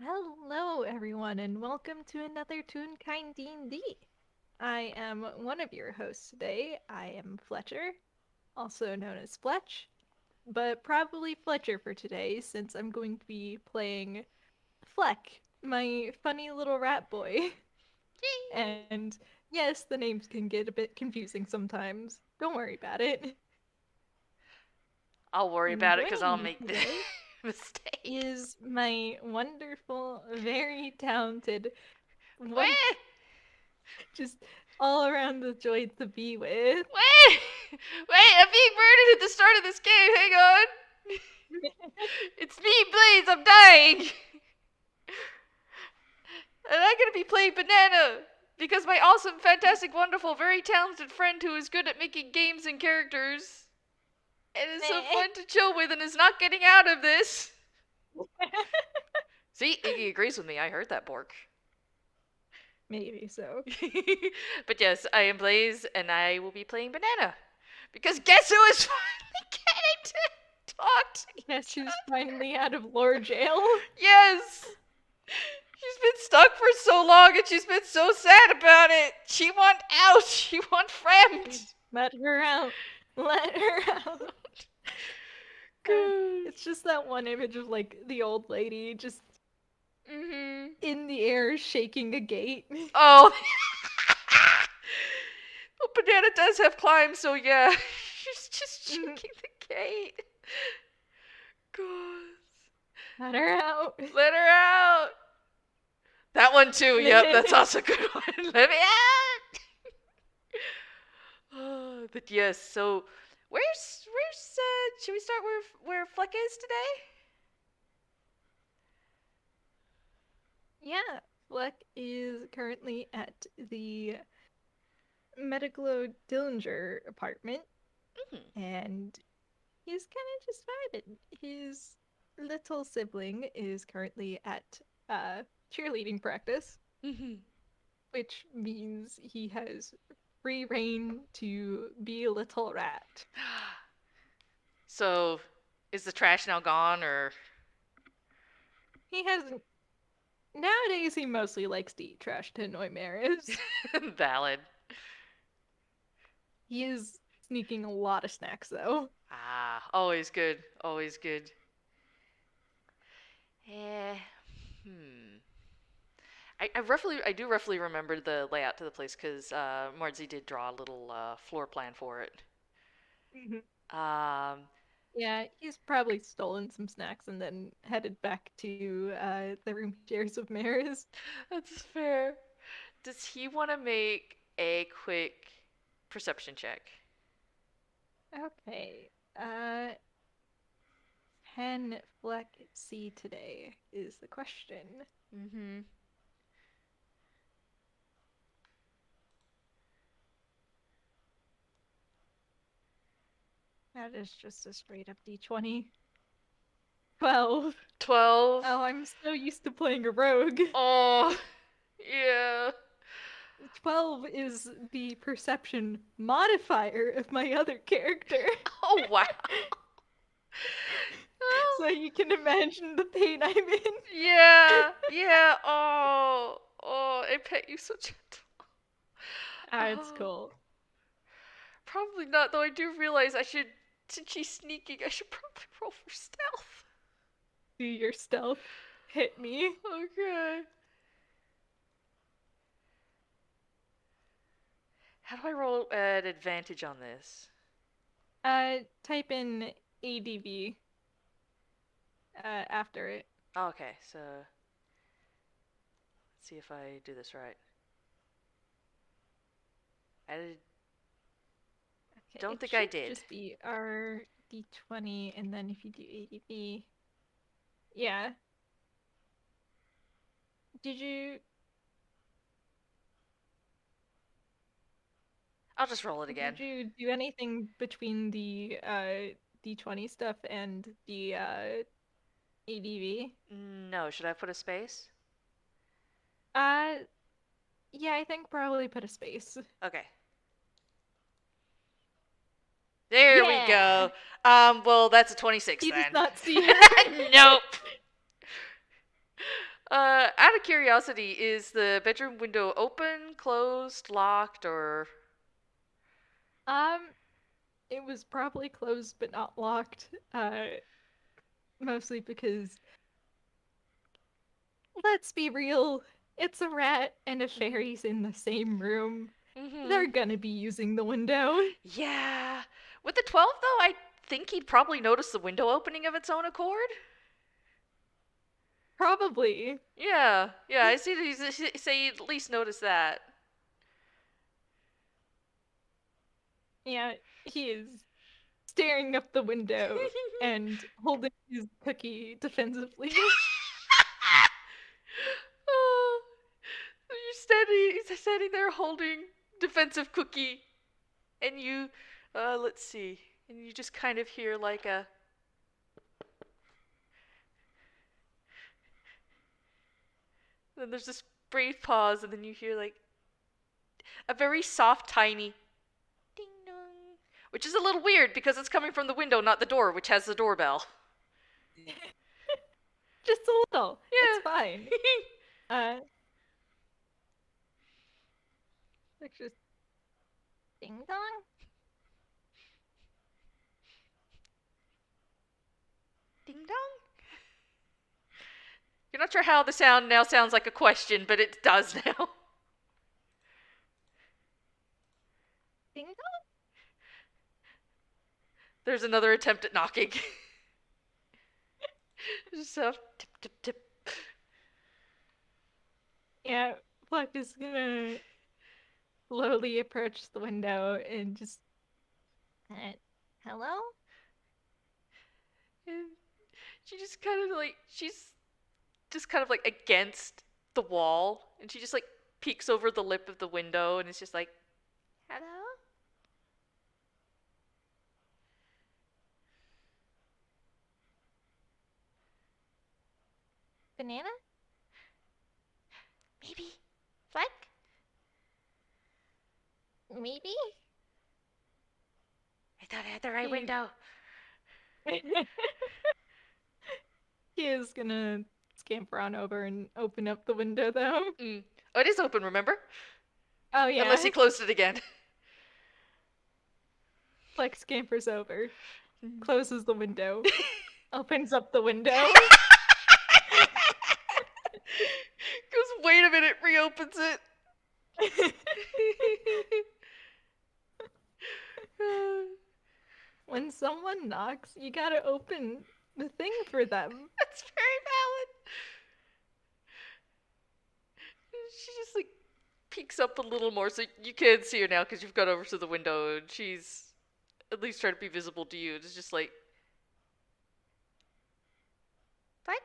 Hello, everyone, and welcome to another Toonkind D&D. I am one of your hosts today. I am Fletcher, also known as Fletch, but probably Fletcher for today since I'm going to be playing Fleck, my funny little rat boy. And yes, the names can get a bit confusing sometimes. Don't worry about it. I'll worry And about it because joining I'll me make the today mistake. is my wonderful, very talented, one Wait! just all around the joy to be with. Wait! Wait, I'm being murdered at the start of this game. Hang on. It's me, Blaze. I'm dying. And I'm going to be playing Banana. Because my awesome, fantastic, wonderful, very talented friend who is good at making games and characters and is so fun to chill with and is not getting out of this. See, Iggy agrees with me. I heard that, Bork. Maybe so. But yes, I am Blaze, and I will be playing Banana. Because guess who is finally getting to talk to Yes, each she's other? finally out of lore jail. Yes! She's been stuck for so long, and she's been so sad about it. She want out. She want friends. Let her out. Let her out. Good. It's just that one image of like the old lady just Mm-hmm. in the air shaking a gate. Oh. Well, Banana does have climb, so yeah. She's just shaking the gate. God. Let her out. Let her out. That one too. Yep, that's also a good one. Let me out. But yes. So, where's should we start where Fleck is today? Yeah, Fleck is currently at the Metaglow Dillinger apartment, Mm-hmm. and he's kind of just vibing. His little sibling is currently at cheerleading practice, Mm-hmm. which means he has free reign to be a little rat. So, is the trash now gone or He hasn't. Nowadays, he mostly likes to eat trash to annoy Maris. valid? He is sneaking a lot of snacks, though. Ah, always good. Always good. Eh. Hmm. I do roughly remember the layout to the place because Marzi did draw a little floor plan for it. Mhm. Um, Yeah, he's probably stolen some snacks and then headed back to the room he shares with Maris. that's fair. Does he want to make a quick perception check? Okay. Can Fleck see today is the question. Mm-hmm. That is just a straight up D20. 12. 12. Oh, I'm so used to playing a rogue. Oh, yeah. 12 is the perception modifier of my other character. Oh, wow. So you can imagine the pain I'm in. Yeah, yeah. Oh, I pet you so gentle. Ah, it's Oh, cool. probably not, though I do realize I should, since she's sneaking, I should probably roll for stealth. Do your stealth. Hit me. Okay. How do I roll an advantage on this? Type in ADV after it. Oh, okay, so let's see if I do this right. I Okay, don't it think I should did. just be our D20, and then if you do ADV, yeah. Did you I'll just roll it again. did you do anything between the D20 stuff and the ADV? No, should I put a space? Uh, yeah, I think probably put a space. Okay. There we Yeah. go. Well, that's a 26 He does then. not see her. Nope. Out of curiosity, is the bedroom window open, closed, locked, or? Um, it was probably closed but not locked. Mostly because, let's be real, it's a rat and a fairy's in the same room. Mm-hmm. They're gonna be using the window. Yeah. With the 12, though, I think he'd probably notice the window opening of its own accord. Probably. Yeah, yeah, I see that he's say he'd at least notice that. Yeah, he is staring up the window and holding his cookie defensively. Oh, he's standing there holding defensive cookie, and let's see, and you just kind of hear like a, then there's this brief pause, and then you hear like a very soft, tiny ding dong, which is a little weird because it's coming from the window, not the door, which has the doorbell. Just a little. It's fine. Yeah. Uh, it's just ding dong. Ding dong. You're not sure how the sound now sounds like a question, but it does now. Ding dong. There's another attempt at knocking. So tip tip tip. Yeah, Pluck is gonna slowly approach the window and just, uh, hello? And she just kind of like she's just kind of like against the wall, and she just like peeks over the lip of the window, and it's just like, hello. Banana? Maybe Fleck. Maybe? I thought I had the right He window. he is gonna scamper on over and open up the window though. Mm. Oh, it is open. Remember? Oh yeah. Unless he closed it again. Pluck scampers over, closes the window, opens up the window. Goes, wait a minute, reopens it. When someone knocks, you gotta open the thing for them. That's very valid. She just like peeks up a little more, so you can't see her now because you've got over to the window, and she's at least trying to be visible to you. It's just like, what?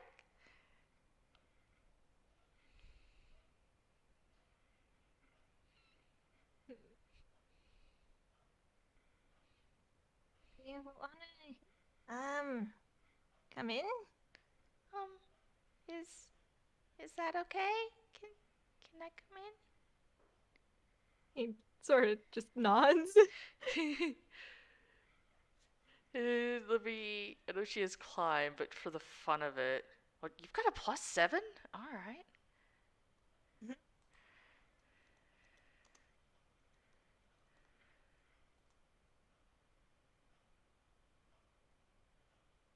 You wanna come in? Um, is that okay? Can I come He sort of just nods. in? Let me. I know she has climb, but for the fun of it, well, you've got a +7. All right.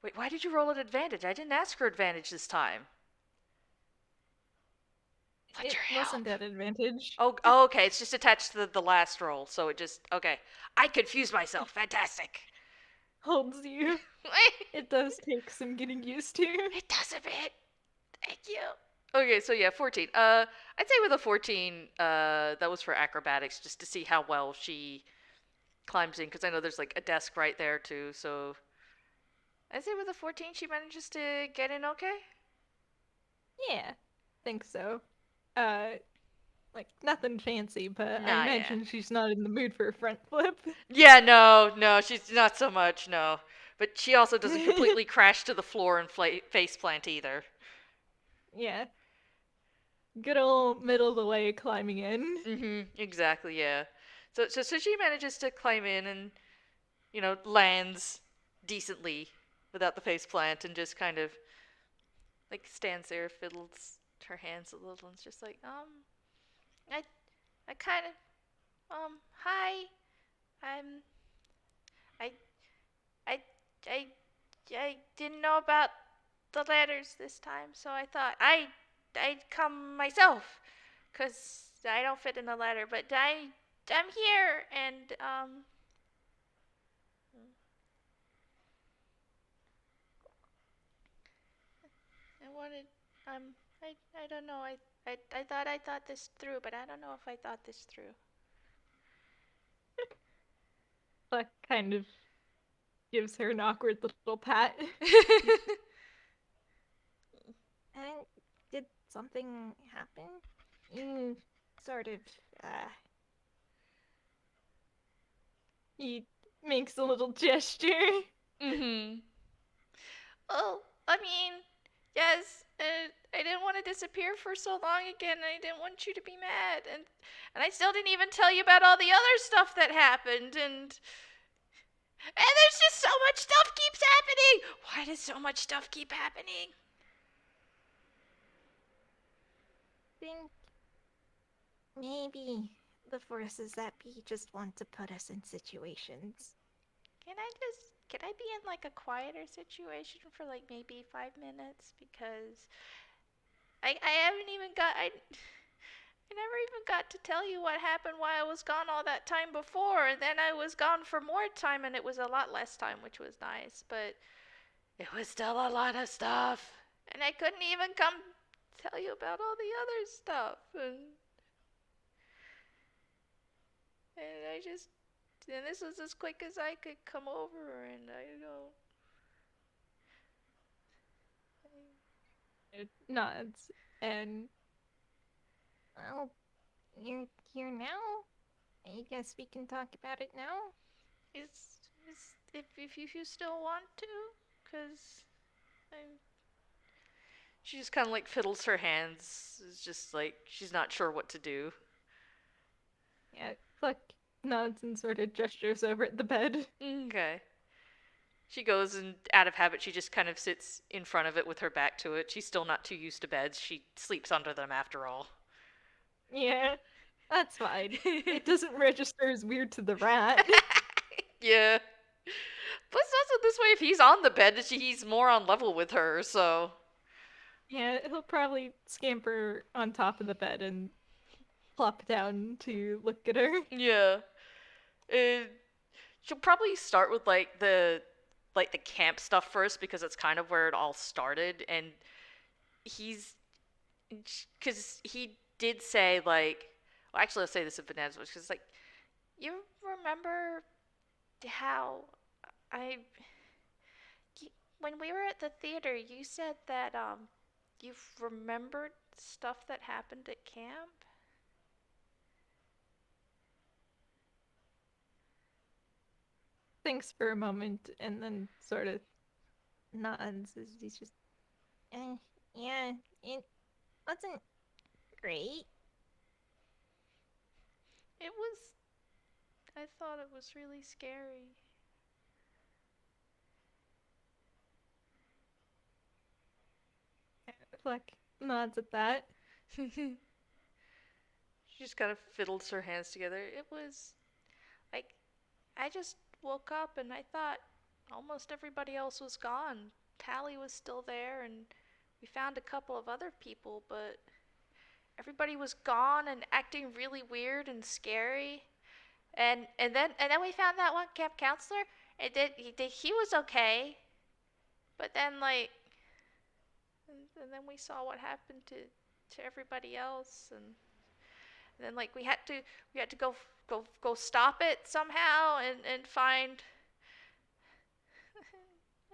Wait, why did you roll an advantage? I didn't ask for advantage this time. Let It your wasn't help. at advantage. Oh, okay. It's just attached to the last roll, so it just okay. I confused myself. Fantastic. Holds you. It does take some getting used to. It does a bit. Thank you. Okay, so yeah, 14. I'd say with a 14, that was for acrobatics, just to see how well she climbs in, because I know there's like a desk right there too. So I'd say with a 14, she manages to get in okay. Yeah, think so. Uh, like nothing fancy, but I Nah, yeah. imagine she's not in the mood for a front flip. Yeah, no, she's not so much, no. But she also doesn't completely crash to the floor and face plant either. Yeah, good old middle of the way climbing in. Exactly, yeah. So she manages to climb in and, lands decently without the face plant and just kind of, like, stands there, fiddles, her hands a little and it's just like, I, I kind of, hi, I'm, I, I, I, I didn't know about the letters this time, so I thought I'd come myself, 'cause I don't fit in the letter, but I'm here, and, I wanted, I don't know, I thought this through, but I don't know if I thought this through. Fleck kind of gives her an awkward little pat. And did something happen? You sort of, uh, he makes a little gesture. Mm-hmm. Oh, I mean, yes, I didn't want to disappear for so long again. I didn't want you to be mad, and I still didn't even tell you about all the other stuff that happened, and there's just so much stuff keeps happening. Why does so much stuff keep happening? Think maybe the forces that be just want to put us in situations. Can I be in like a quieter situation for like maybe 5 minutes, because I haven't even got I never even got to tell you what happened while I was gone all that time before, and then I was gone for more time, and it was a lot less time, which was nice, but it was still a lot of stuff. And I couldn't even come tell you about all the other stuff. And I just. And this was as quick as I could come over, and I don't. It nods. And, well, you're here now? I guess we can talk about it now? If you still want to, because I'm. She just kind of like fiddles her hands. It's just like she's not sure what to do. Yeah, Fleck nods and sort of gestures over at the bed. Okay. She goes, and out of habit, she just kind of sits in front of it with her back to it. She's still not too used to beds. She sleeps under them after all. Yeah, that's fine. It doesn't register as weird to the rat. Yeah. Plus, also this way, if he's on the bed, he's more on level with her, so. Yeah, he'll probably scamper on top of the bed and plop down to look at her. Yeah. Uh, she'll probably start with like the camp stuff first, because it's kind of where it all started, and he's because he did say, like, well, actually, let's say this in Bananas, because like, you remember how I when we were at the theater, you said that you've remembered stuff that happened at camp. Thinks for a moment and then sort of nods as he's just, eh, yeah, it wasn't great. It was. I thought it was really scary. Fleck nods at that. She just kind of fiddles her hands together. It was like, I just woke up and I thought almost everybody else was gone. Tally was still there, and we found a couple of other people, but everybody was gone and acting really weird and scary. And then we found that one camp counselor, and he was okay, but then like, and then we saw what happened to everybody else, and then like we had to go stop it somehow, and find.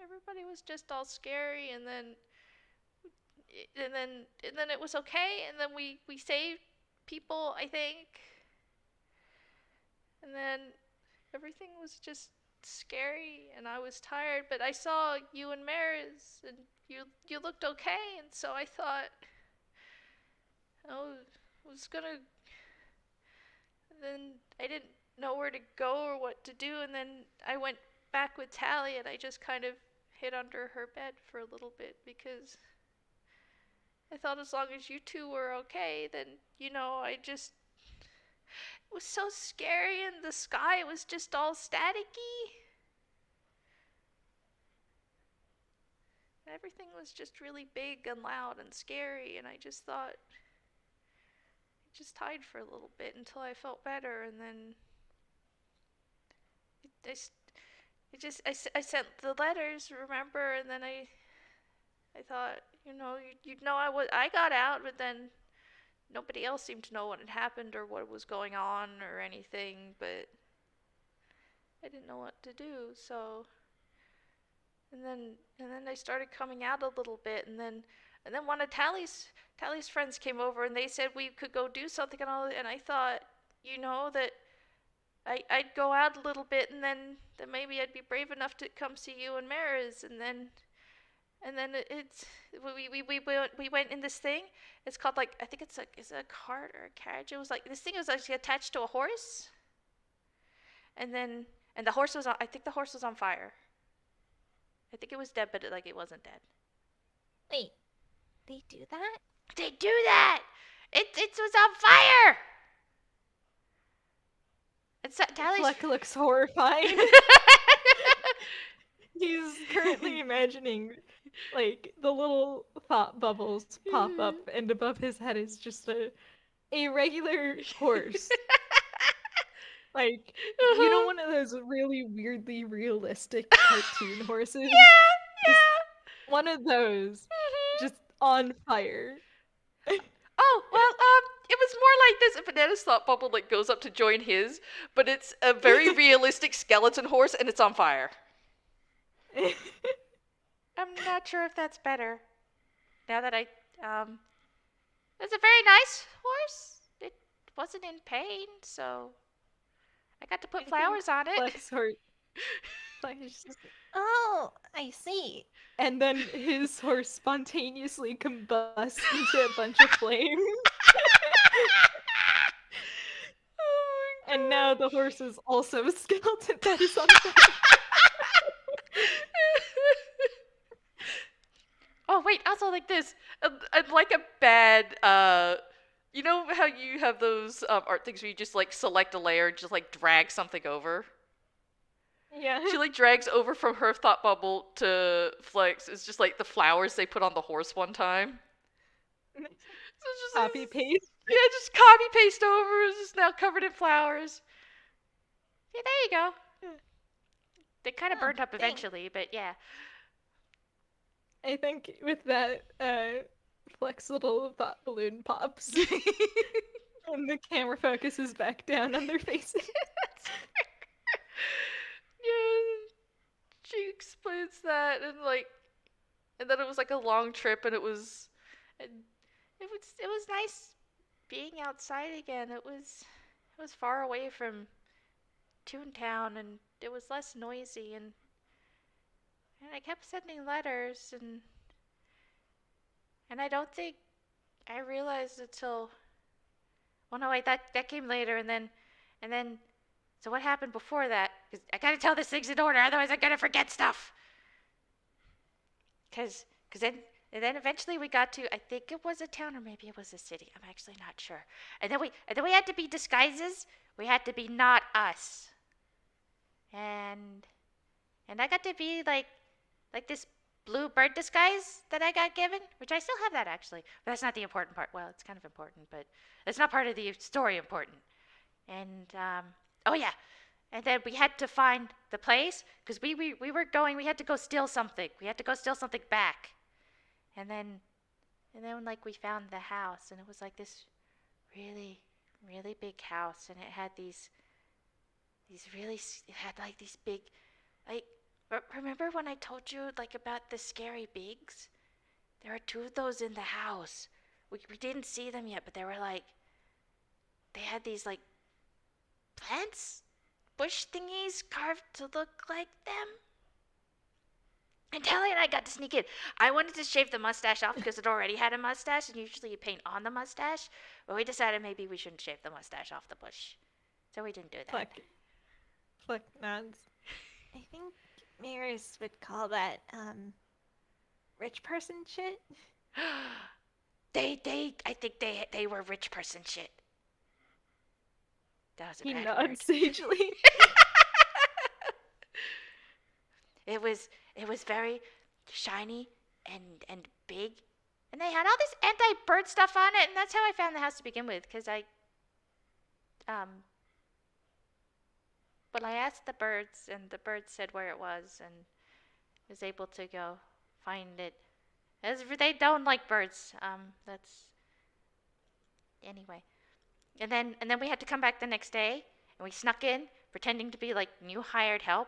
Everybody was just all scary, and then it was okay, and then we saved people, I think, and then everything was just scary, and I was tired, but I saw you and Maris, and you looked okay, and so I thought I was gonna. Then I didn't know where to go or what to do, and then I went back with Tally, and I just kind of hid under her bed for a little bit, because I thought as long as you two were okay, then, I just. It was so scary, and the sky was just all staticky. Everything was just really big and loud and scary, and I just thought. I just hide for a little bit until I felt better, and then. I, I sent the letters, remember, and then I thought, you'd know I got out, but then nobody else seemed to know what had happened or what was going on or anything, but I didn't know what to do, so and then I started coming out a little bit, and then one of Tally's friends came over and they said we could go do something and I thought, that I'd go out a little bit and then maybe I'd be brave enough to come see you and Maris, and then it's we went in this thing. It's called, like, I think it's a cart or a carriage. It was like this thing was actually attached to a horse, and the horse was on. I think the horse was on fire. I think it was dead, but it wasn't dead. Wait, they do that? They do that. It was on fire. It's Tally's. Fleck looks horrified. He's currently imagining, like, the little thought bubbles pop up, and above his head is just a regular horse. Like, you know, one of those really weirdly realistic cartoon horses? Yeah, Just yeah. one of those, just on fire. Oh, well, it was more like this. If Banana's thought bubble, like, goes up to join his, but it's a very realistic skeleton horse and it's on fire. I'm not sure if that's better. Now that it's a very nice horse. It wasn't in pain, so I got to put flowers on it. Fleck's heart. Fleck's just, oh, I see. And then his horse spontaneously combusts into a bunch of flames. Oh my god. And now the horse is also a skeleton that is on fire. Oh wait, also like this, I'd like a bad, you know how you have those art things where you just like select a layer and just like drag something over? Yeah. She like drags over from her thought bubble to Flex. It's just like the flowers they put on the horse one time. So it's just Copy paste. yeah, just copy paste over. It's just now covered in flowers. Yeah, there you go. They kind of burned up eventually, but yeah. I think with that, Flex little thought balloon pops. And the camera focuses back down on their faces. Yeah, she explains that, and then it was like a long trip, and it was nice being outside again. It was far away from Toontown, and it was less noisy, and I kept sending letters, and I don't think I realized until, well, no, wait, that came later, and then so what happened before that? Because I gotta tell this things in order, otherwise I'm gonna forget stuff. Cause then eventually we got to, I think it was a town or maybe it was a city. I'm actually not sure. And then we had to be disguises. We had to be not us. And I got to be like this blue bird disguise that I got given, which I still have that actually. But that's not the important part. Well, it's kind of important, but it's not part of the story important. And oh yeah, and then we had to find the place because we were going. We had to go steal something. We had to go steal something back, and then like we found the house, and it was like this really really big house, and it had it had like these big, like, remember when I told you like about the scary bigs? There are two of those in the house. We didn't see them yet, but they had these like plants, bush thingies carved to look like them. And Tally and I got to sneak in. I wanted to shave the mustache off because it already had a mustache, and usually you paint on the mustache. But we decided maybe we shouldn't shave the mustache off the bush, so we didn't do that. Fleck nods. I think Maris would call that, rich person shit. I think they were rich person shit. That was a He bad word. nods sagely. It was very shiny and big, and they had all this anti-bird stuff on it, and that's how I found the house to begin with. Cause um, I asked the birds, and the birds said where it was, and was able to go find it. As they don't like birds. That's anyway. And then we had to come back the next day, and we snuck in, pretending to be like new hired help,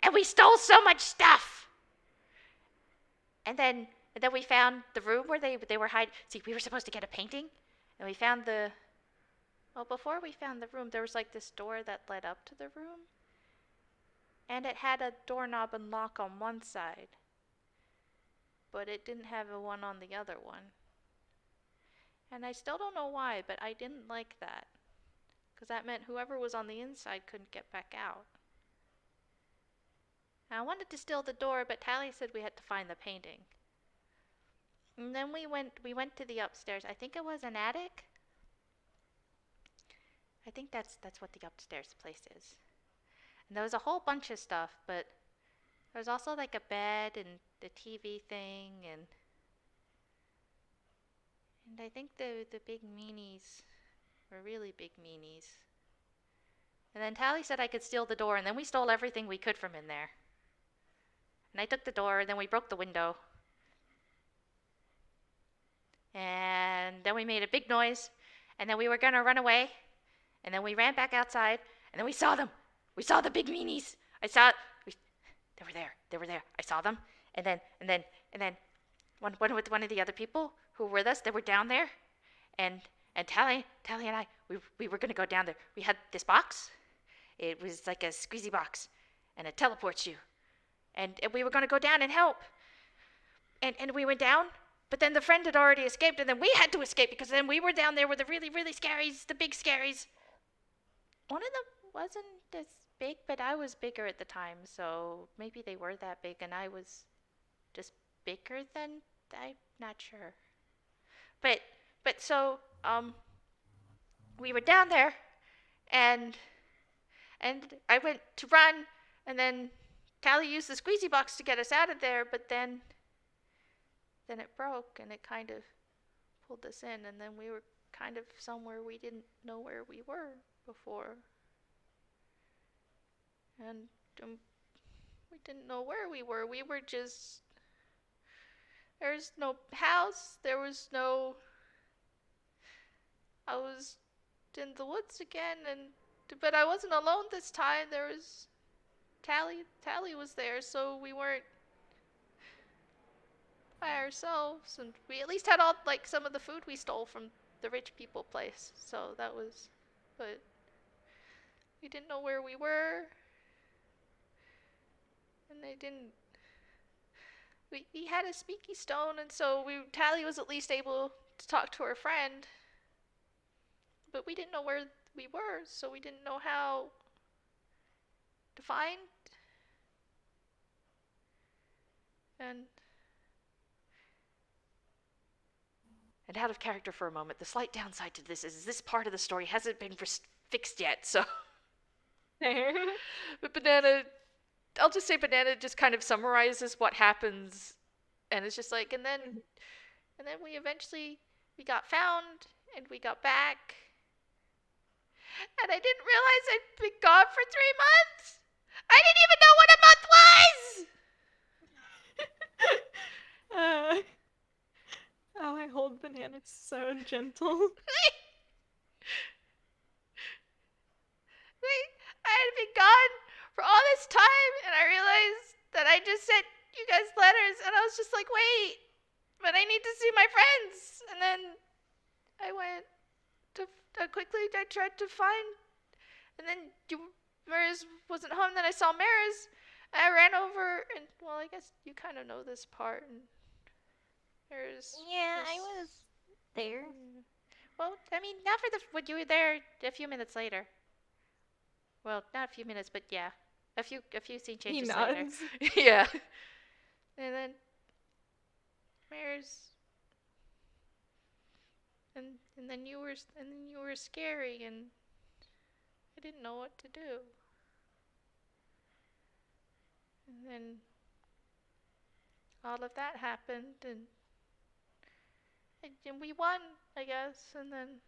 and we stole so much stuff. And then we found the room where they were hiding. See, we were supposed to get a painting, and we found the. Well, before we found the room, there was like this door that led up to the room, and it had a doorknob and lock on one side, but it didn't have a one on the other one. And I still don't know why, but I didn't like that, because that meant whoever was on the inside couldn't get back out. I wanted to steal the door, but Tally said we had to find the painting. And then we went to the upstairs. I think it was an attic. I think that's what the upstairs place is. And there was a whole bunch of stuff, but there was also like a bed and the TV thing, and I think the big meanies were really big meanies. And then Tally said I could steal the door, and then we stole everything we could from in there. And I took the door, and then we broke the window. And then we made a big noise, and then we were gonna run away, and then we ran back outside, and then we saw them. We saw the big meanies. They were there. They were there. I saw them, and then one with one of the other people who were with us. They were down there, and Tally and I, we were gonna go down there. We had this box. It was like a squeezy box, and it teleports you, and we were gonna go down and help. And we went down. But then the friend had already escaped, and then we had to escape because then we were down there with the really, really scaries, the big scaries. One of them wasn't as big, but I was bigger at the time, so maybe they were that big, and I was just bigger than. I'm not sure. But so we were down there, and I went to run, and then Tally used the squeezy box to get us out of there, but then it broke, and it kind of pulled us in, and then we were kind of somewhere we didn't know where we were before. And we didn't know where we were. We were just. There's no house. There was no. I was in the woods again, but I wasn't alone this time. There was. Tally was there, so we weren't by ourselves, and we at least had all like some of the food we stole from the rich people place. So that was, but we didn't know where we were, and they didn't. We had a speaky stone, and so Tally was at least able to talk to her friend, but we didn't know where we were, so we didn't know how to find. And out of character for a moment, the slight downside to this is this part of the story hasn't been fixed yet, so. But I'll just say Banana just kind of summarizes what happens, and it's just like, and then we got found, and we got back, and I didn't realize I'd been gone for 3 months. I didn't even know what a month was. Oh, I hold Banana so gentle. I had been gone for all this time, and I realized that I just sent you guys letters, and I was just like, wait, but I need to see my friends. And then I went to quickly. I tried to find, and then Maris wasn't home. Then I saw Maris. I ran over, and well, I guess you kind of know this part. And Maris. Yeah, I was there. Well, I mean, not for when you were there a few minutes later. Well, not a few minutes, but yeah, a few scene changes later. Yeah, and then Maris. and then you were scary, and I didn't know what to do. And then all of that happened, and we won, I guess. And then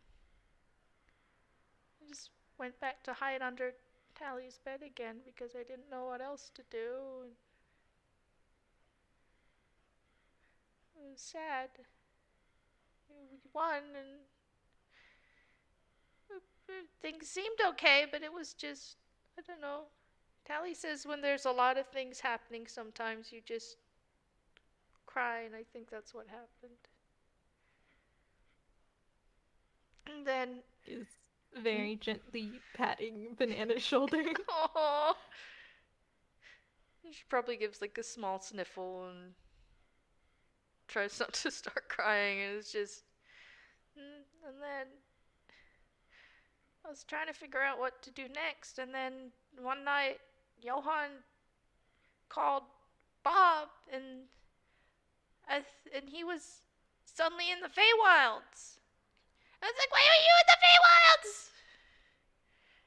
I just went back to hide under Tally's bed again because I didn't know what else to do. And it was sad. We won, and things seemed okay, but it was just, I don't know. Tally says when there's a lot of things happening, sometimes you just cry, and I think that's what happened. And then, Is very gently patting Banana's shoulder. oh, she probably gives like a small sniffle and tries not to start crying, and it's just, and then I was trying to figure out what to do next, and then one night, Johan called Bob, and he was suddenly in the Feywilds. I was like, why are you in the Feywilds?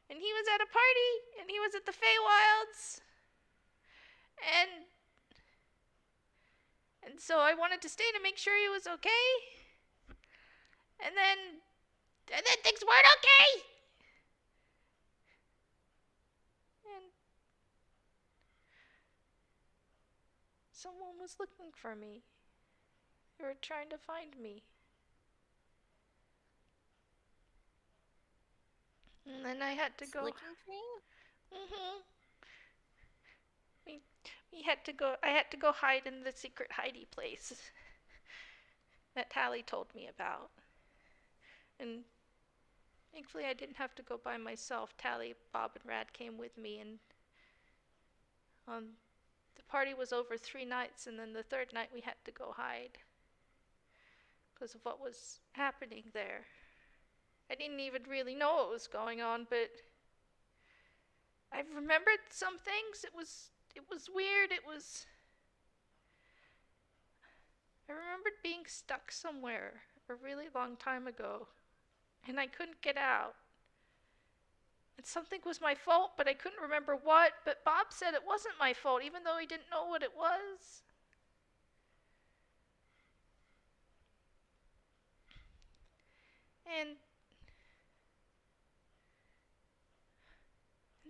And he was at a party, and he was at the Feywilds, and so I wanted to stay to make sure he was okay. And then things weren't okay. And someone was looking for me. They were trying to find me. And then I had to go. Looking for you? Mhm. We we had to go. I had to go hide in the secret hidey place that Tally told me about. And thankfully, I didn't have to go by myself. Tally, Bob, and Rad came with me, and the party was over 3 nights, and then the third night we had to go hide because of what was happening there. I didn't even really know what was going on, but I remembered some things. It was weird. I remembered being stuck somewhere a really long time ago, and I couldn't get out. And something was my fault, but I couldn't remember what. But Bob said it wasn't my fault, even though he didn't know what it was. And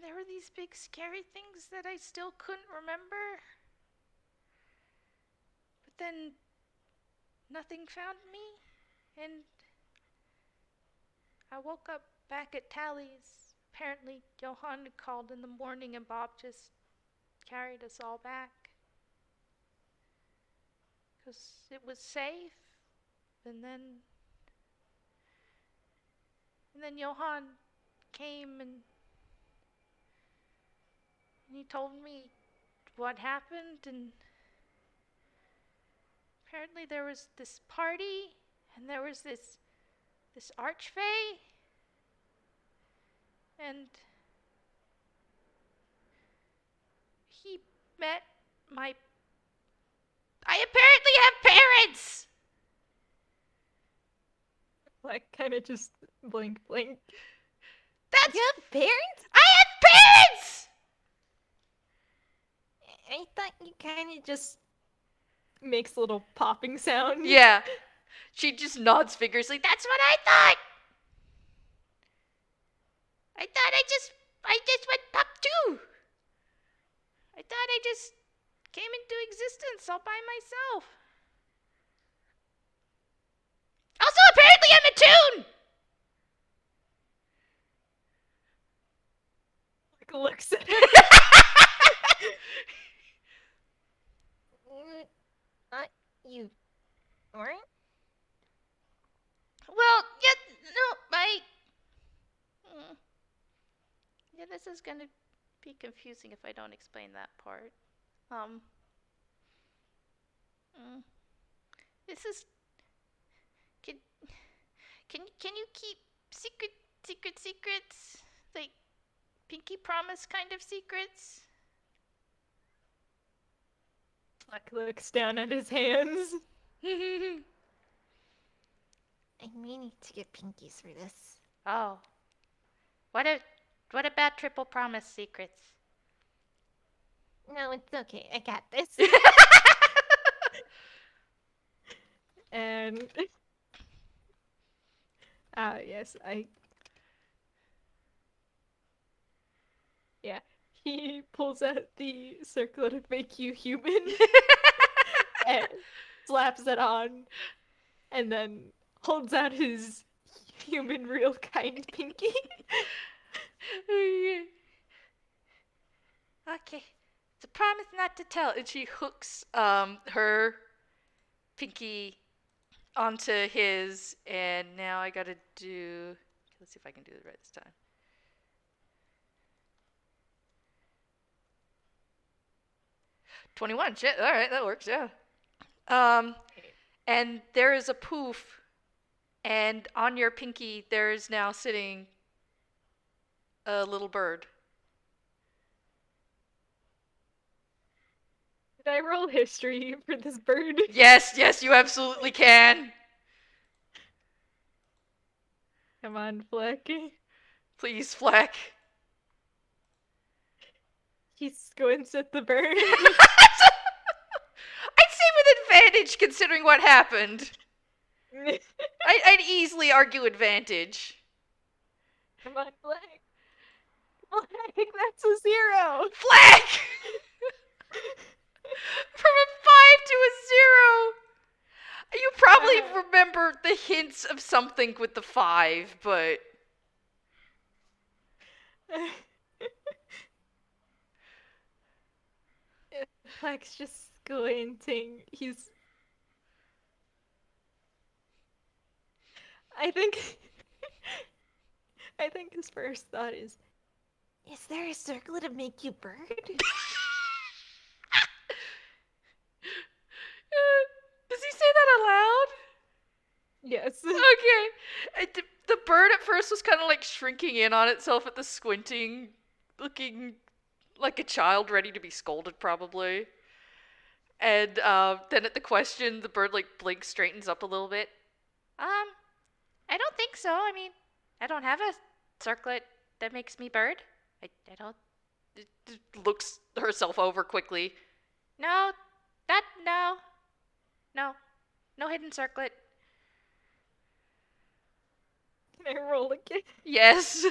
there were these big scary things that I still couldn't remember. But then nothing found me, and I woke up back at Tally's. Apparently, Johan had called in the morning, and Bob just carried us all back because it was safe. And then Johan came, and he told me what happened. And apparently there was this party, and there was this archfey, and he met my. I apparently have parents. Like, kind of just blink, blink. That's. You have parents? I have parents. I thought you kind of just makes little popping sounds. Yeah. She just nods vigorously. That's what I thought. I just went pop too. I thought I just came into existence all by myself. Also, apparently I'm a toon. Like, looks at her. You aren't? Well, yeah, no, yeah, this is gonna be confusing if I don't explain that part. Um, mm, this is can can you keep secrets like pinky promise kind of secrets? Like, looks down at his hands. I may need to get pinkies for this. Oh. What about triple promise secrets? No, it's okay. I got this. And yes, yeah. He pulls out the circlet of make you human and slaps it on, and then holds out his human real kind pinky. Okay. So promise not to tell. And she hooks her pinky onto his, and now I gotta do. Let's see if I can do it right this time. $21. Shit. All right, that works. Yeah. Um, and there is a poof, and on your pinky there is now sitting a little bird. Did I roll history for this bird? Yes, you absolutely can. Come on, Fleck. Please, Fleck. He squints at the bird. I'd say with advantage considering what happened. I'd easily argue advantage. Come on, Fleck. Fleck, that's a 0. Fleck! From a 5 to a 0. You probably remember the hints of something with the 5, but... Fleck's just squinting. I think his first thought is there a circlet to make you bird? Does he say that aloud? Yes. Okay. The bird at first was kind of like shrinking in on itself at the squinting, looking like a child ready to be scolded, probably. And then at the question, the bird like blinks, straightens up a little bit. I don't think so. I mean, I don't have a circlet that makes me bird. I don't. It looks herself over quickly. No, no hidden circlet. Can I roll again? Yes.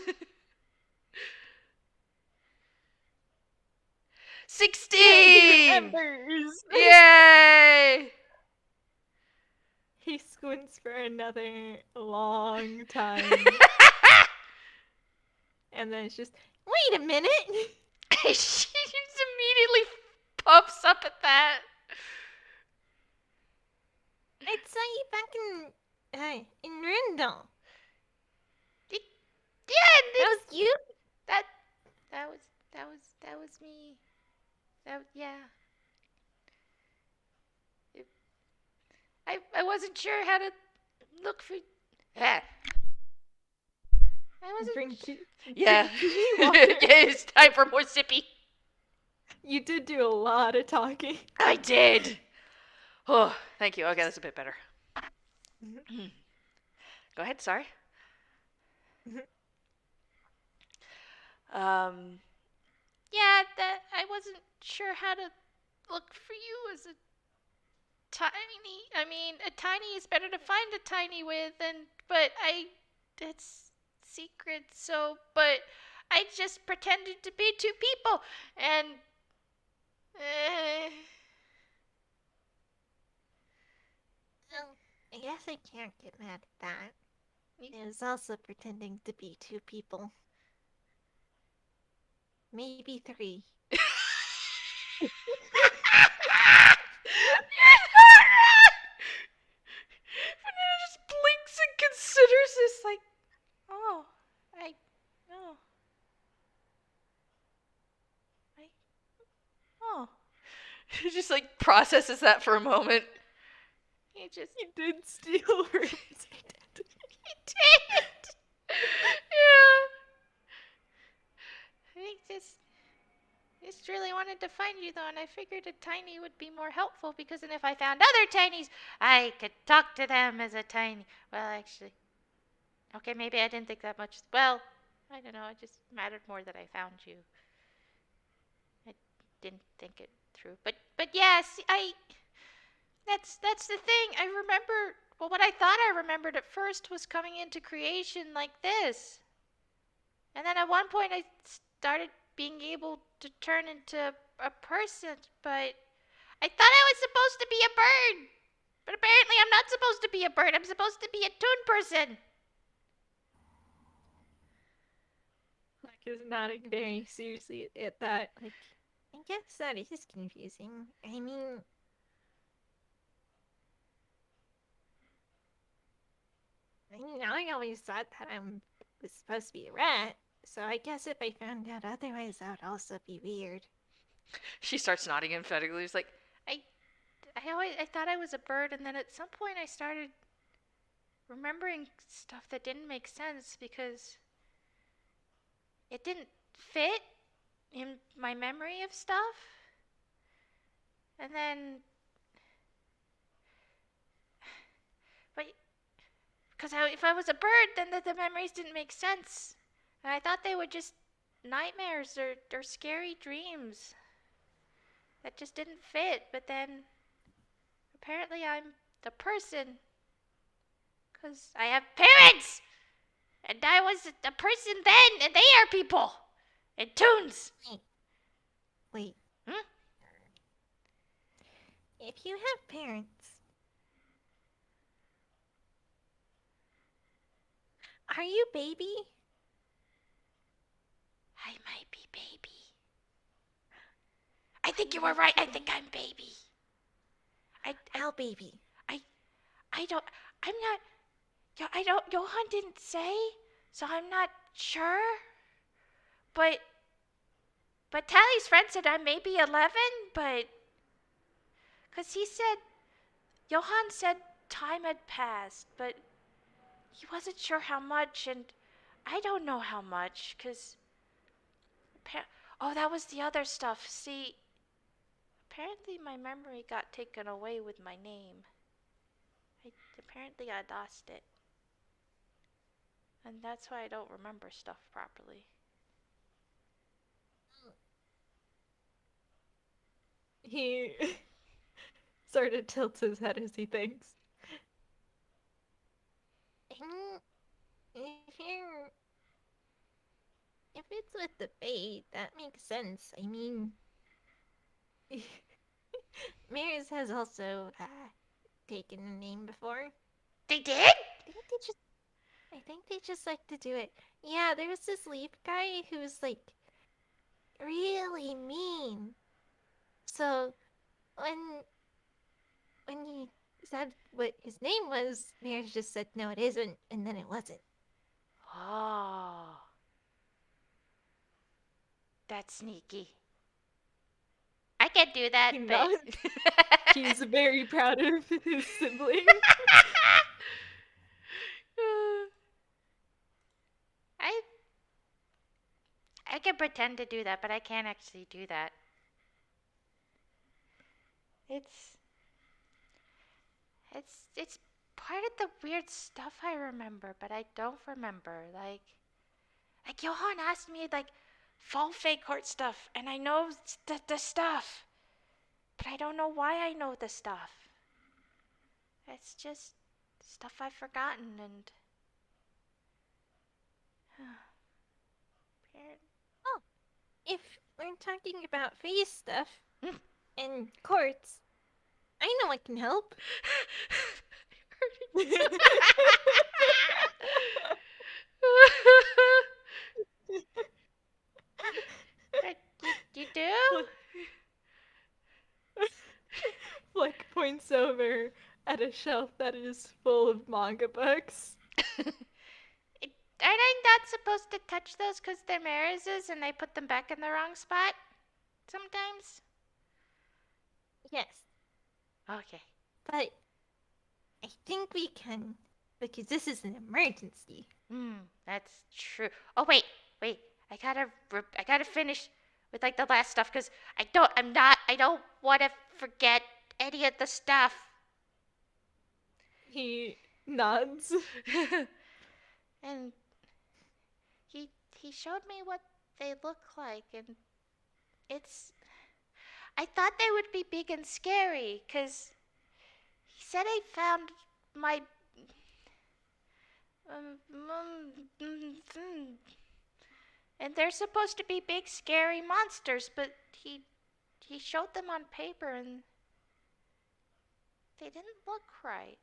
16! He remembers! Yay! He squints for another long time. And then it's just, wait a minute! She just immediately puffs up at that. I saw you back in Rindle. Yeah, That was you? That was me. Yeah. I wasn't sure how to look for. Ah. I wasn't. Yeah. Yeah, it's time for more sippy. You did do a lot of talking. I did. Oh, thank you. Okay, that's a bit better. Go ahead. Sorry. Yeah, that I wasn't sure how to look for you as a tiny. I mean, a tiny is better to find a tiny with, but it's secret. So, but I just pretended to be two people, and. Well, I guess I can't get mad at that. It was also pretending to be two people. Maybe 3. Banana just blinks and considers this like, oh, He just like processes that for a moment. He did steal her identity. He did. Yeah. I think just really wanted to find you, though, and I figured a tiny would be more helpful because then if I found other tinies, I could talk to them as a tiny. Well, actually, okay, maybe I didn't think that much. Well, I don't know. It just mattered more that I found you. I didn't think it through, but yes, that's the thing. I remember. Well, what I thought I remembered at first was coming into creation like this. And then at one point I started being able to turn into a person, but I thought I was supposed to be a bird. But apparently I'm not supposed to be a bird. I'm supposed to be a toon person. Like is nodding very seriously at that. Like, I guess that is confusing. I always thought that I was supposed to be a rat, so I guess if I found out otherwise, that would also be weird. She starts nodding emphatically. She's like, I, I thought I was a bird, and then at some point I started remembering stuff that didn't make sense because it didn't fit in my memory of stuff. And then, but because if I was a bird, then the memories didn't make sense. And I thought they were just nightmares or scary dreams that just didn't fit. But then apparently I'm the person because I have parents. And I was a person then, and they are people. And tunes. Wait. Hmm? If you have parents, are you baby? I might be baby. I think you were right. I think I'm baby. How baby? I don't. I'm not. I don't. Johan didn't say, so I'm not sure. But Tally's friend said I may be 11, but because he said Johan said time had passed, but he wasn't sure how much, and I don't know how much, because oh, that was the other stuff. See, apparently my memory got taken away with my name. Apparently I lost it. And that's why I don't remember stuff properly. He sort of tilts his head as he thinks. If you're if it's with the fate, that makes sense. Maris has also taken a name before. They did? I think they just like to do it. Yeah, there was this leaf guy who was like really mean. So when when he said what his name was, Maris just said no, it isn't, and then it wasn't. Oh. That's sneaky. I can't do that, He but nods. He's very proud of his sibling. I I can pretend to do that, but I can't actually do that. It's it's part of the weird stuff I remember, but I don't remember. Like Johan asked me like fall fake court stuff, and I know the stuff, but I don't know why I know the stuff. It's just stuff I've forgotten, and Oh, if we're talking about face stuff and courts, I know I can help. you do? Flick points over at a shelf that is full of manga books. Aren't I not supposed to touch those because they're Maris's and I put them back in the wrong spot? Sometimes? Yes, Okay. but I think we can because this is an emergency. That's true. Oh wait. I gotta finish. with like the last stuff because I don't want to forget any of the stuff. He nods. And he showed me what they look like, and it's I thought they would be big and scary because he said I found my and they're supposed to be big scary monsters, but he showed them on paper and they didn't look right.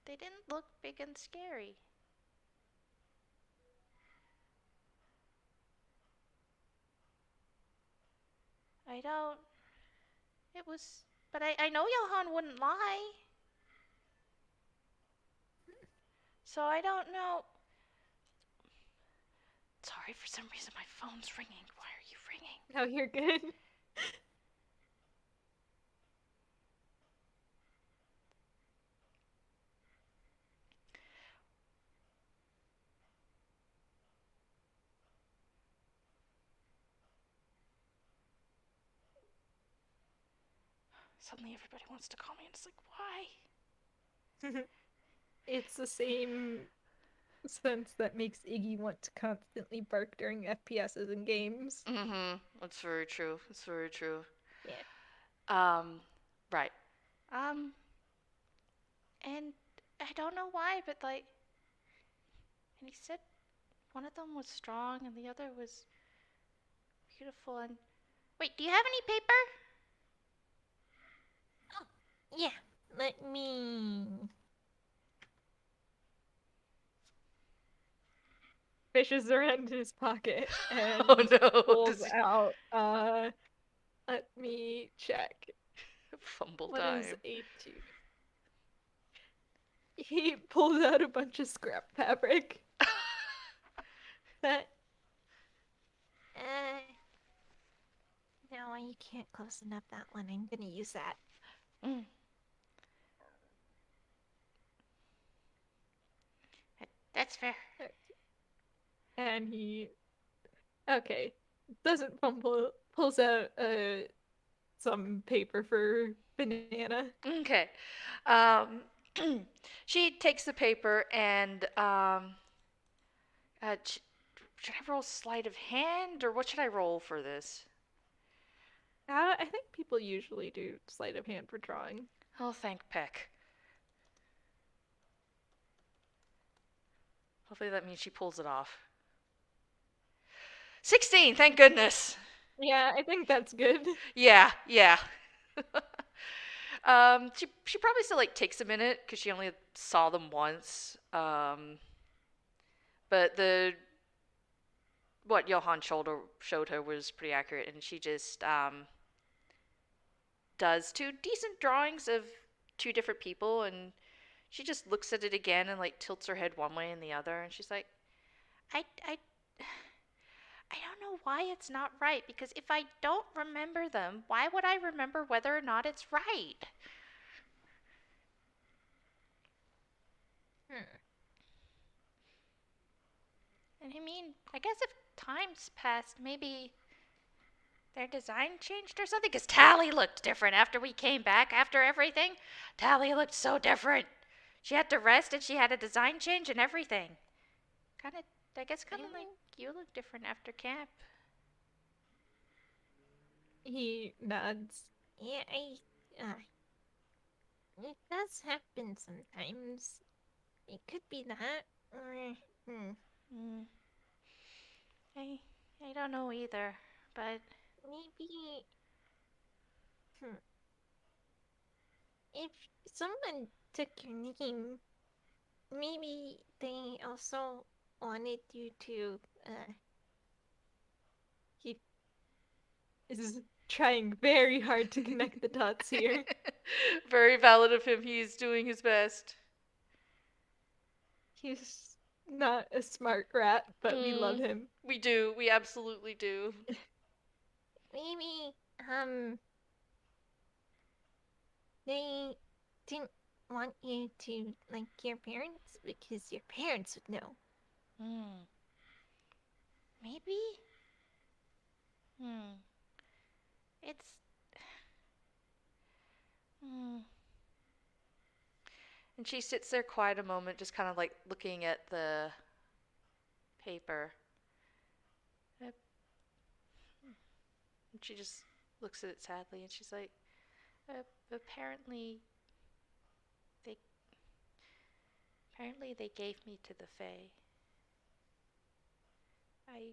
They didn't look big and scary. I don't. It was. But I know Johan wouldn't lie. So I don't know. Sorry, for some reason my phone's ringing. Why are you ringing? No, you're good. Suddenly everybody wants to call me, and it's like, why? It's the same sense that makes Iggy want to constantly bark during FPSs in games. Mm-hmm. That's very true. That's very true. Yeah. Um, right. Um, and I don't know why, but like, and he said one of them was strong and the other was beautiful. And wait, do you have any paper? Oh, yeah. Let me. Fishes around his pocket Oh and no! pulls Does he out. Let me check. fumble What is time? a tune? He pulls out a bunch of scrap fabric. That. Uh, no, you can't close enough that one. I'm gonna use that. Mm, that's fair. And he. Okay. Doesn't fumble. Pulls out some paper for Banana. Okay. Um, she takes the paper and should I roll sleight of hand or what should I roll for this? I think people usually do sleight of hand for drawing. Oh, thank Peck. Hopefully that means she pulls it off. 16, thank goodness. Yeah, I think that's good. Yeah, yeah. She probably still like takes a minute because she only saw them once. But the what Johan showed her was pretty accurate, and she just does two decent drawings of two different people, and she just looks at it again and like tilts her head one way and the other, and she's like, I I don't know why it's not right because if I don't remember them, why would I remember whether or not it's right? Hmm. And I mean, I guess if time's passed, maybe their design changed or something? Because Tally looked different after we came back, after everything. Tally looked so different. She had to rest and she had a design change and everything. Kind of, I guess, kind of like you look different after camp. He nods. Yeah, it does happen sometimes. It could be that, or Mm, I, I don't know either, but maybe hmm, if someone took your name, maybe they also wanted you to. He is trying very hard to connect the dots here. very valid of him. He's doing his best. He's not a smart rat, but we love Mm, him. we do. We absolutely do. Maybe they didn't want you to like your parents because your parents would know. Mm, maybe? Hmm. It's. Hmm. And she sits there quiet a moment, just kind of like looking at the paper. And she just looks at it sadly, and she's like, apparently they apparently they gave me to the Fae. I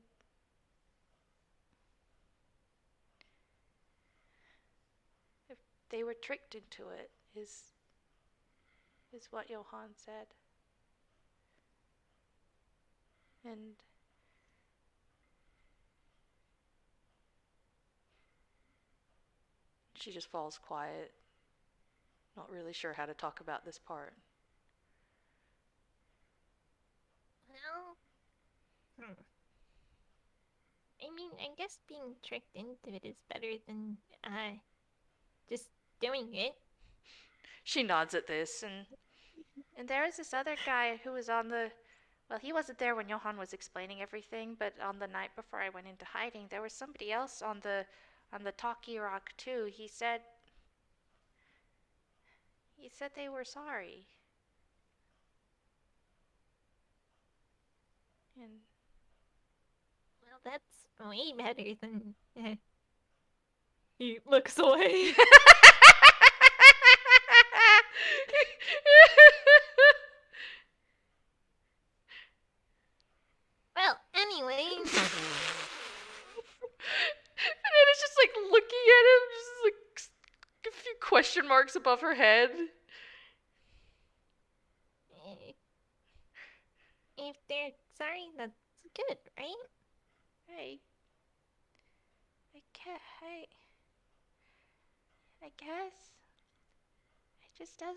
if they were tricked into it is what Johann said. And she just falls quiet, not really sure how to talk about this part. Well, hmm. I mean, I guess being tricked into it is better than just doing it. She nods at this, and there is this other guy who was on the. Well, he wasn't there when Johann was explaining everything, but on the night before I went into hiding, there was somebody else on the talkie rock too. He said they were sorry. And Well, that's way better than. He looks away. Well, anyway. and it's just like looking at him, just like a few question marks above her head. If they're sorry, that's good, right? I, I can't. I guess it just does.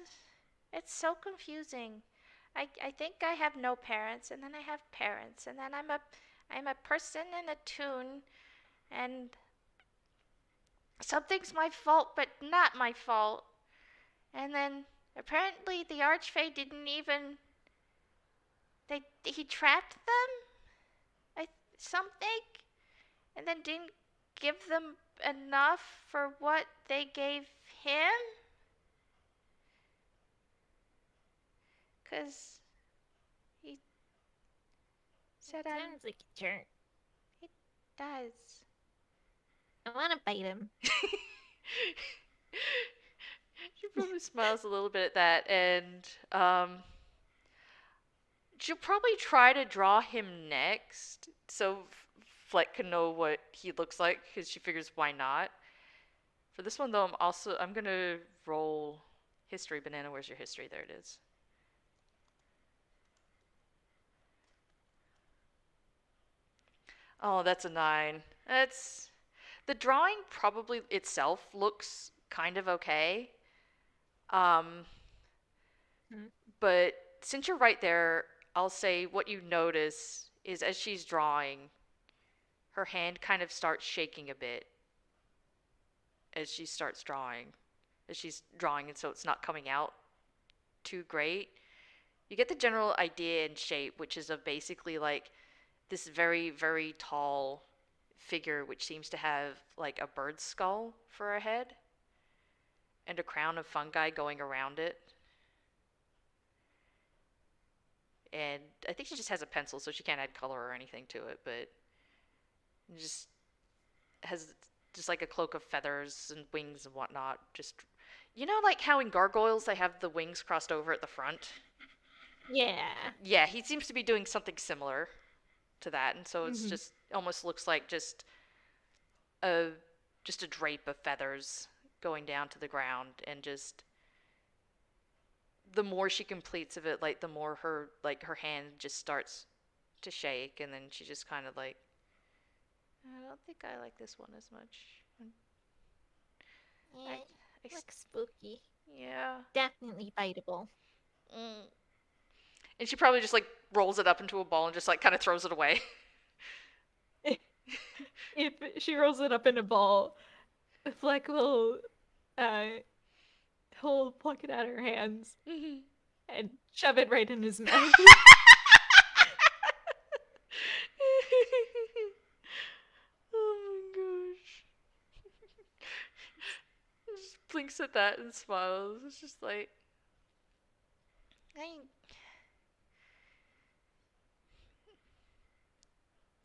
It's so confusing. I think I have no parents, and then I have parents, and then I'm a person in a tune, and something's my fault, but not my fault. And then apparently the Archfey didn't even he trapped them, something, and then didn't give them enough for what they gave him. 'Cause he said Sounds like a jerk. It does. I want to bite him. She probably smiles a little bit at that, and she'll probably try to draw him next, so Fleck can know what he looks like, because she figures why not. For this one, though, I'm gonna roll history. Banana, where's your history? There it is. Oh, that's a 9. That's the drawing probably itself looks kind of okay. Um, Hmm. but since you're right there, I'll say what you notice is as she's drawing, her hand kind of starts shaking a bit as she starts drawing, as she's drawing, and so it's not coming out too great. You get the general idea and shape, which is of basically like this very, very tall figure, which seems to have like a bird's skull for a head and a crown of fungi going around it. And I think she just has a pencil, so she can't add color or anything to it, but it just has just like a cloak of feathers and wings and whatnot. Just, you know, like how in gargoyles they have the wings crossed over at the front? Yeah. Yeah, he seems to be doing something similar to that, and so it's Mm-hmm. just almost looks like a just a drape of feathers going down to the ground, and just the more she completes of it, like the more her hand just starts to shake, and then she just kind of like, I don't think I like this one as much. Yeah, I, I looks spooky. yeah. Definitely biteable. Mm. And she probably just like rolls it up into a ball and just like kind of throws it away. If she rolls it up in a ball, Fleck will uh he'll pluck it out of her hands and shove it right in his mouth. Oh winks at that and smiles. It's just like, I,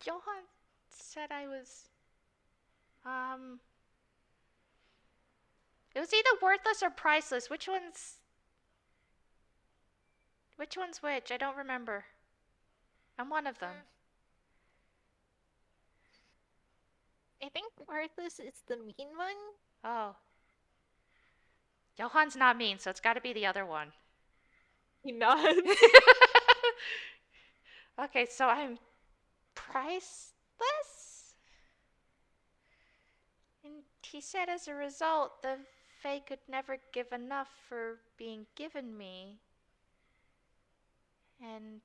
Johan said I was, um, it was either worthless or priceless. Which one's which? I don't remember. I'm one of them. Mm, I think Worthless is the mean one. Oh. Johan's not mean, so it's gotta be the other one. He nods. Okay, so I'm priceless? And he said as a result, the Fae could never give enough for being given me. And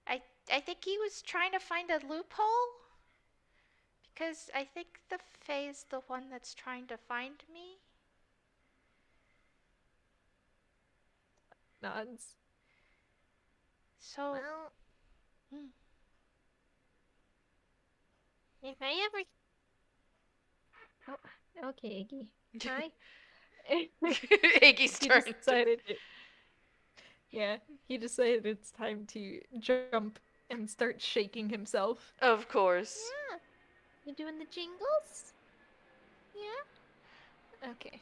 I I think he was trying to find a loophole because I think the Fae is the one that's trying to find me. Nods. So, Well, hmm. if I ever. Oh, okay, Iggy. Hi. Iggy's He turn. decided it. Yeah, he decided it's time to jump and start shaking himself. Of course. Yeah, you doing the jingles? Yeah. Okay.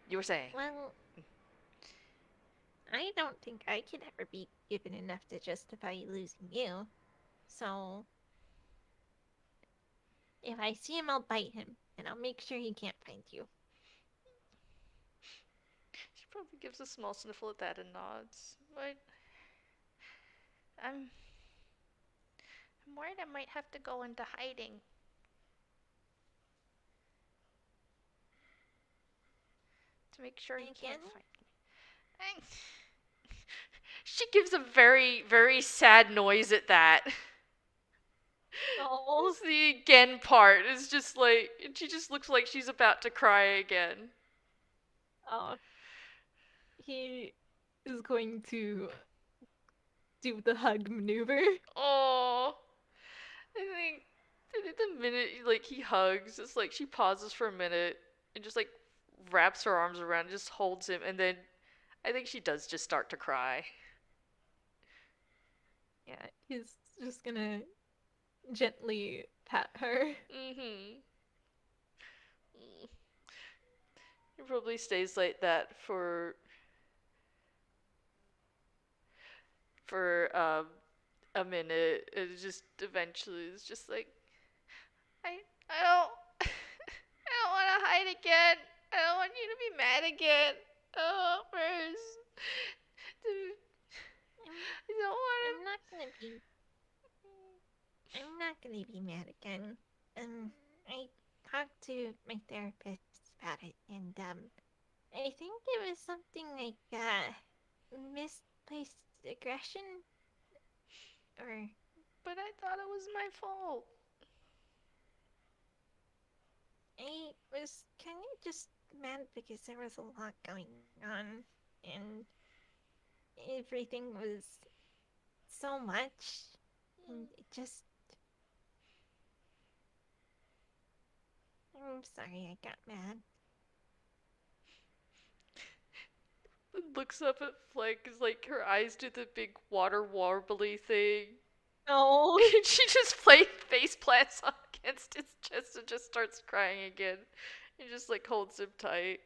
You were saying. Well, I don't think I could ever be given enough to justify losing you. So, if I see him, I'll bite him, and I'll make sure he can't find you. She probably gives a small sniffle at that and nods. But I'm I'm worried I might have to go into hiding to make sure he Again? can't find me. I... She gives a very, very sad noise at that. Oh, It's the again part. It's just like, she just looks like she's about to cry again. oh, he is going to do the hug maneuver. Oh, I think the minute like he hugs, it's like she pauses for a minute and just like wraps her arms around, and just holds him, and then I think she does just start to cry. Yeah, he's just gonna gently pat her. Mm-hmm. It probably stays like that for a minute. It just eventually is just like I don't I don't want to hide again. I don't want you to be mad again. Oh, where's I don't I'm want not gonna be. I'm not gonna be mad again. I talked to my therapist about it, and I think it was something like misplaced aggression, or but I thought it was my fault. I was kind of just mad because there was a lot going on, and everything was so much, and it just. I'm sorry I got mad. Looks up at Fleck, is like her eyes do the big water warbly thing. No, And she just face plants against his chest and just starts crying again. And just like holds him tight.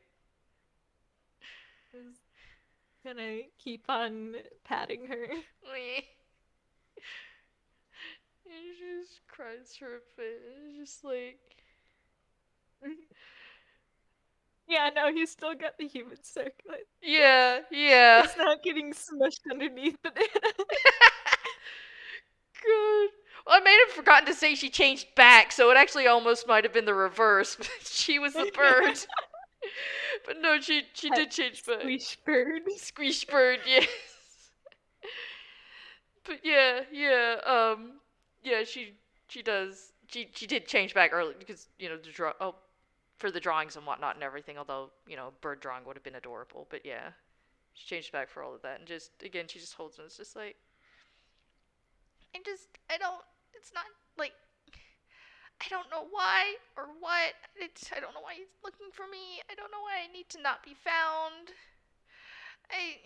I was gonna keep on patting her. And she just cries for a bit. It's just like, Yeah, no, he's still got the human circlet. yeah, yeah. He's not getting smushed underneath the banana. Good. Well, I may have forgotten to say she changed back, so it actually almost might have been the reverse. But she was the bird. But no, she did change back. Squish bird. Squeeze bird, yes. But yeah, she does. She did change back early because the draw. Oh, for the drawings and whatnot and everything. Although bird drawing would have been adorable. But yeah, she changed back for all of that and just again she just holds him. It's just like I don't. It's not like I don't know why or what. I don't know why he's looking for me. I don't know why I need to not be found. And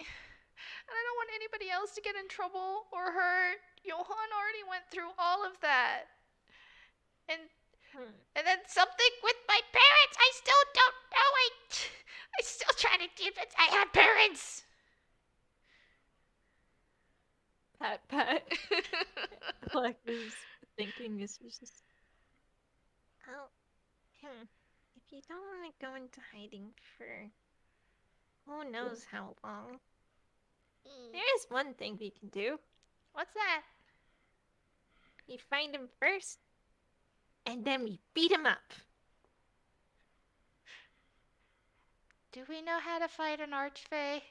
I don't want anybody else to get in trouble or hurt. Johan already went through all of that. And Hmm. and then something with my parents. I still don't know. I still try to keep it. I have parents. Pat. Fleck is thinking is just. Oh, if you don't want to go into hiding for who knows how long, there is one thing we can do. What's that? We find him first, and then we beat him up. Do we know how to fight an archfey?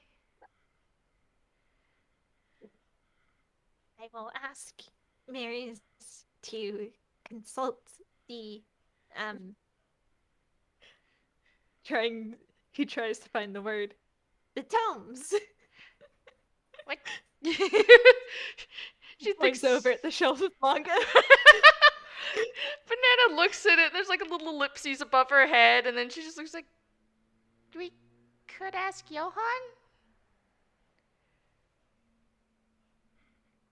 I will ask Marius to consult the um trying he tries to find the word. The tomes. What? She Points thinks over at the shelf of manga. Banana looks at it. And there's like a little ellipses above her head, and then she just looks like, we could ask Johan.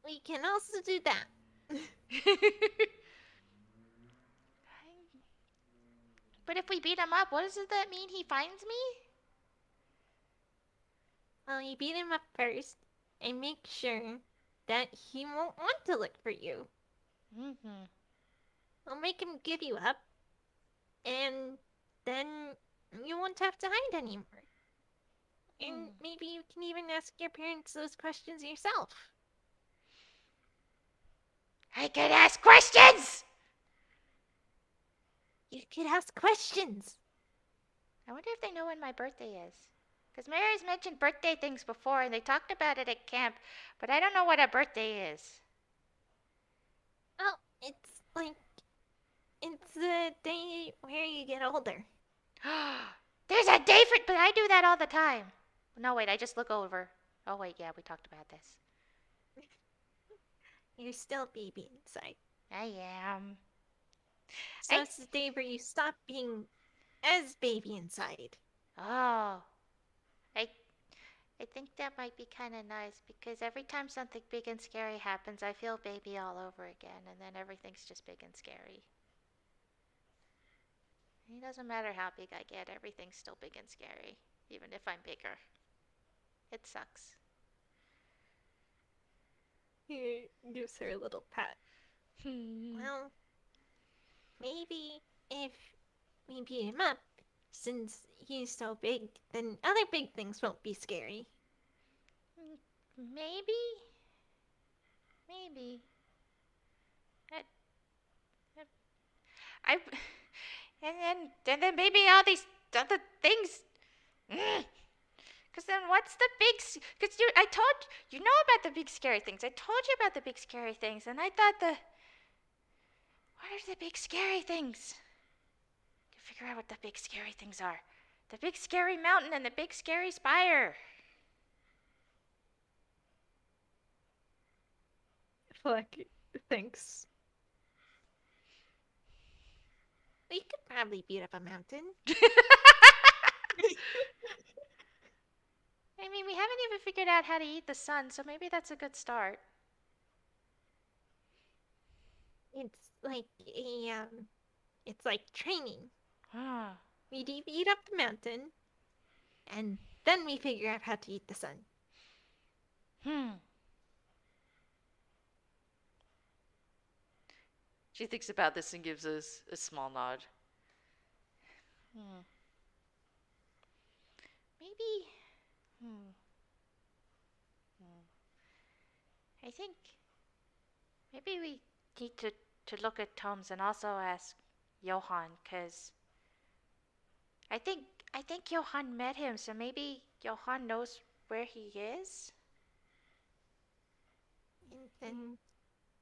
We can also do that. But if we beat him up, what does that mean? He finds me? Well, you beat him up first and make sure that he won't want to look for you. Mm-hmm. I'll make him give you up, and then you won't have to hide anymore. And maybe you can even ask your parents those questions yourself. I can ask questions! You could ask questions. I wonder if they know when my birthday is. Because Mary's mentioned birthday things before, and they talked about it at camp, but I don't know what a birthday is. Oh, it's the day where you get older. There's a day for it, but I do that all the time. No, wait, I just look over. Oh, wait, yeah, we talked about this. You're still baby inside. I am. So it's the day where you stop being as baby inside. Oh. I think that might be kind of nice because every time something big and scary happens, I feel baby all over again, and then everything's just big and scary. It doesn't matter how big I get, everything's still big and scary, even if I'm bigger. It sucks. He gives her a little pat. Well, maybe if we beat him up, since he's so big, then other big things won't be scary. Maybe? Maybe. I and then maybe all these other things. Because then what's the big? Because I told you know about the big scary things. I told you about the big scary things, and I thought what are the big scary things? To figure out what the big scary things are. The big scary mountain and the big scary spire. Fleck thinks. We could probably beat up a mountain. I mean, we haven't even figured out how to eat the sun, so maybe that's a good start. It's like training. We beat up the mountain, and then we figure out how to eat the sun. She thinks about this and gives us a small nod. Maybe. I think maybe we need to look at Tom's and also ask Johan, because I think Johan met him, so maybe Johan knows where he is. And then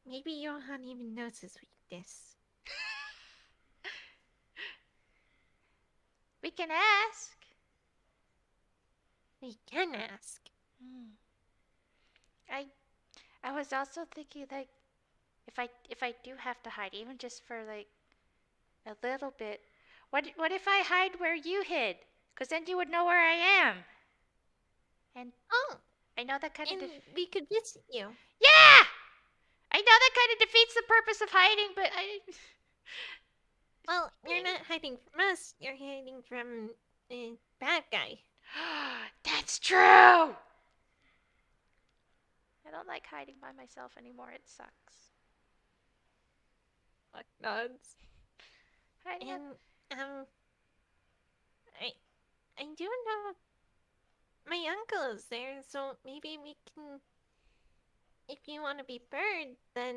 maybe Johan even knows his weakness. We can ask. We can ask. I was also thinking, like, if I do have to hide, even just for like A little bit. What if I hide where you hid? Because then you would know where I am. And Oh, I know that kind of and we could visit you. yeah! I know that kind of defeats the purpose of hiding, but I. Well, you're not hiding from us. You're hiding from a bad guy. That's true! I don't like hiding by myself anymore. It sucks. Fuck nods. Hiding up. And um, I I do know my uncle is there, so maybe we can. If you want to be bird, then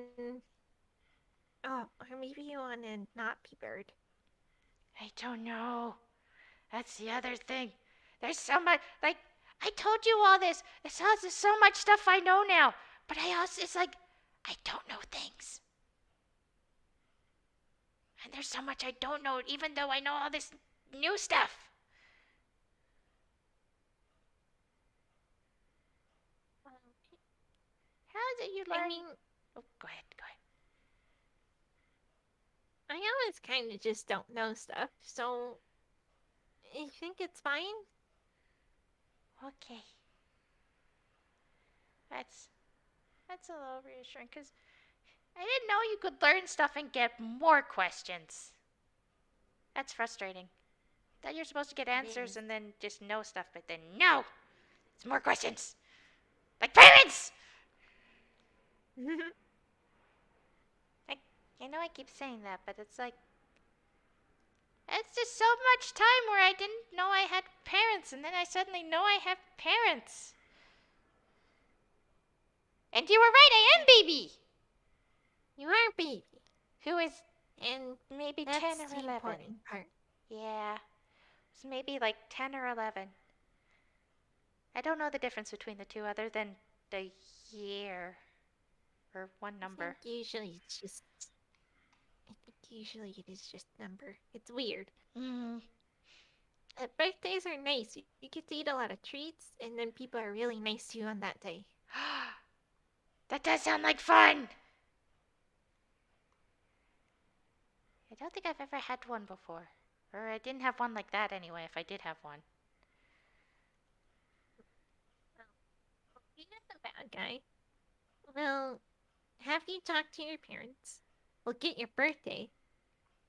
or maybe you want to not be bird. I don't know. That's the other thing. There's so much. Like, I told you all this. There's so much stuff I know now. But I also, it's like, I don't know things. And there's so much I don't know, even though I know all this new stuff. How is it you learn? I mean, Oh, go ahead, go I always kind of just don't know stuff, so I think it's fine. ahead. Okay. That's that's a little reassuring because I didn't know you could learn stuff and get more questions. That's frustrating. Thought you're supposed to get It answers is. and then just know stuff, but then no, it's more questions. Like parents. I I know I keep saying that, but it's like it's just so much time where I didn't know I had parents, and then I suddenly know I have parents. And you were right, I am baby. You are baby, Who is and maybe that's 10 or the 11. important part. Yeah, it's maybe like 10 or 11. I don't know the difference between the two other than the year or one I think number. usually it's just. I think usually it is just number. It's weird. Mm. Birthdays are nice. You get to eat a lot of treats, and then people are really nice to you on that day. That does sound like fun. I don't think I've ever had one before. Or I didn't have one like that anyway, if I did have one. Well, he is a bad guy. We'll have you talk to your parents. We'll get your birthday,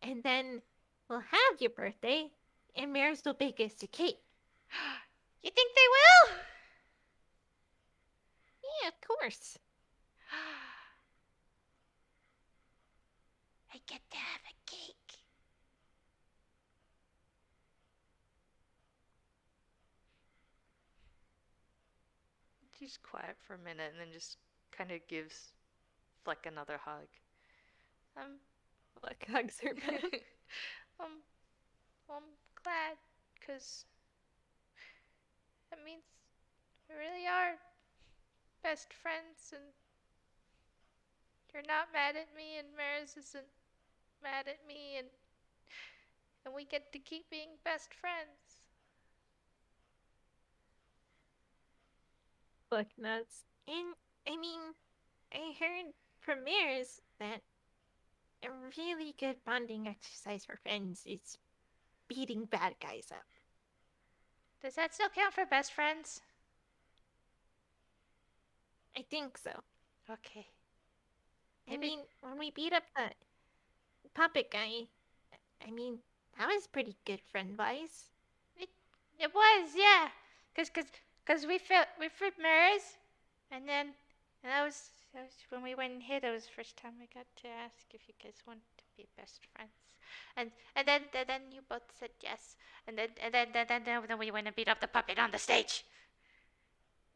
and then we'll have your birthday, and Maris will bake us a cake. You think they will? Yeah, of course. I get to have a cake. She's quiet for a minute and then just kind of gives Fleck another hug. Um, Like hugs her back. um, I'm glad, because that means we really are best friends, and you're not mad at me, and Maris isn't mad at me, and we get to keep being best friends. Look nuts. And I mean, I heard from Maris that a really good bonding exercise for friends is beating bad guys up. Does that still count for best friends? I think so. Okay. I Maybe mean, when we beat up the puppet guy, I mean, that was pretty good friend wise. it, it was, yeah. Cause we fought Maris, and then and that was when we went and hid. It was the first time I got to ask if you guys wanted to be best friends, and then you both said yes, and then we went and beat up the puppet on the stage.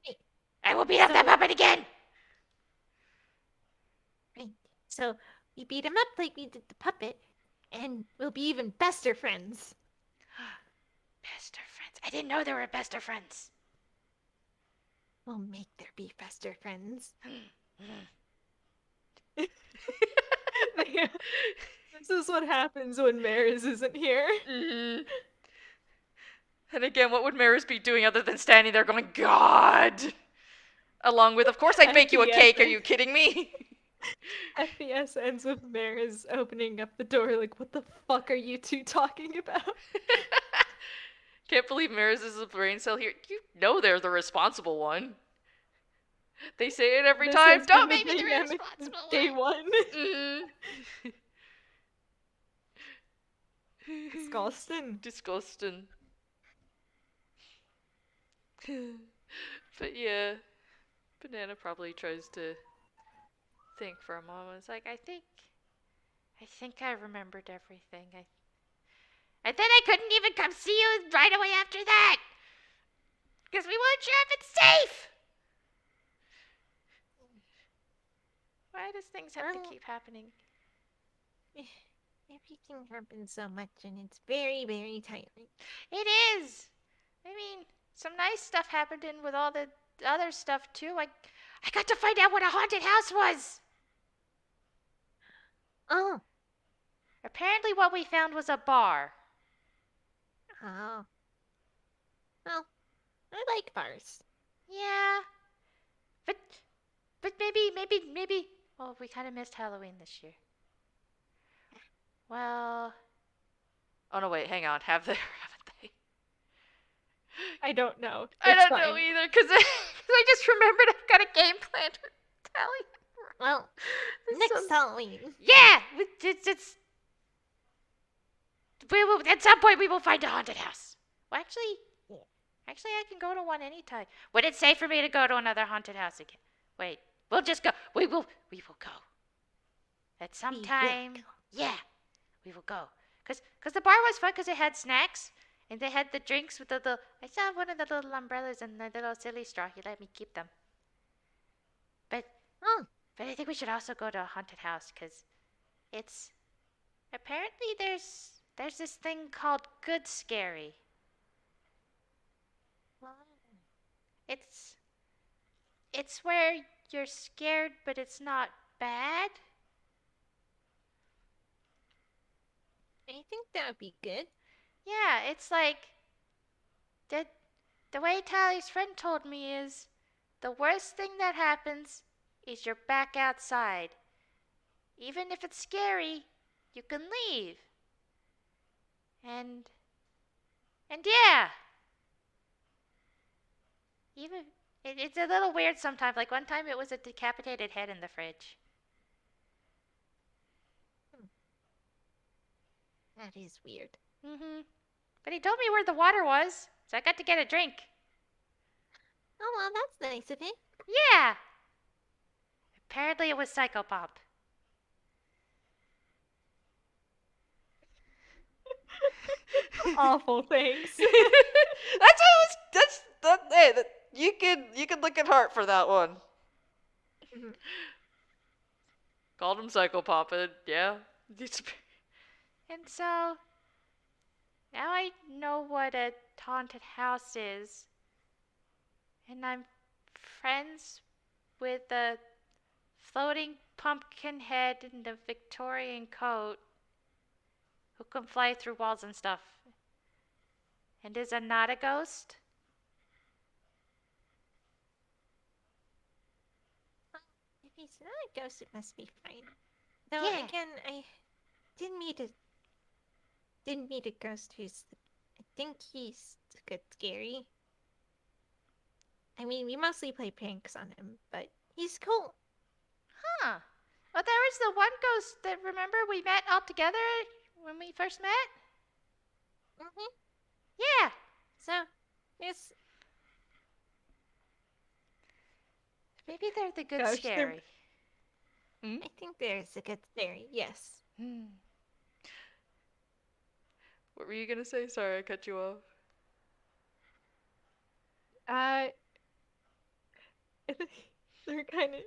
Right. I will beat up that puppet again. Right. So we beat him up like we did the puppet, and we'll be even bester friends. Bester friends. I didn't know there were bester friends. We'll make there be bester friends. This is what happens when Maris isn't here. Mm-hmm. And again, what would Maris be doing other than standing there going, God? Along with, of course I'd bake you a cake. Are you kidding me? FPS ends with Maris opening up the door like, what the fuck are you two talking about? Can't believe Maris is a brain cell here. You know they're the responsible one. They say it every This time. has been Don't the make me the dynamic since responsible day one. one. Disgusting. Disgusting. But yeah, Banana probably tries to think for a moment. It's like, I think I remembered everything. And then I couldn't even come see you right away after that because we weren't sure if it's safe. Why does things have to Well, keep happening? everything happens so much and it's very, very tiring. It is. I mean, some nice stuff happened in with all the other stuff too. I got to find out what a haunted house was. Oh, Apparently, what we found was a bar. oh. Well, I like bars. Yeah, but maybe. Well, we kind of missed Halloween this year. Well, oh no, wait, hang on. Have they? Haven't they? I don't know. I It's don't know fine. either, cause I just remembered I've got a game plan to tell you. Well, next Halloween. Yeah, it's we will at some point we will find a haunted house. Well, Yeah. actually, I can go to one anytime. Would it safe for me to go to another haunted house again? Wait, we'll just go. We will go at some We will time. go. Yeah, we will go. Cause the bar was fun because it had snacks and they had the drinks with the little. I saw one of the little umbrellas and the little silly straw. He let me keep them. But Oh, but I think we should also go to a haunted house because it's apparently there's this thing called good scary. well, It's it's where you're scared but it's not bad. I think that would be good. Yeah, it's like the the way Tally's friend told me is the worst thing that happens is you're back outside. Even if it's scary, you can leave. And yeah, even it's a little weird sometimes. Like one time it was a decapitated head in the fridge. Hmm, that is weird. Mhm. But he told me where the water was, so I got to get a drink. Oh, well, that's nice of him. Yeah. Apparently it was Psychopomp. Awful things. That's what it was. That's that. Hey, you can look at Heart for that one. Called him Psychopomp, and yeah. And so now I know what a haunted house is, and I'm friends with the floating pumpkin head in the Victorian coat who can fly through walls and stuff. And is a not a ghost? Well, if he's not a ghost, it must be fine. Though Yeah. again, I didn't meet a ghost who's. I think he's good scary. I mean, we mostly play pranks on him, but he's cool. Huh. Well, there was the one ghost that remember we met all together when we first met? Hmm. Yeah. So, it's Maybe they're the good gosh, there. scary. Hmm? I think there's a good scary. Yes. Hmm. What were you gonna say? Sorry, I cut you off. Uh, they're kind of.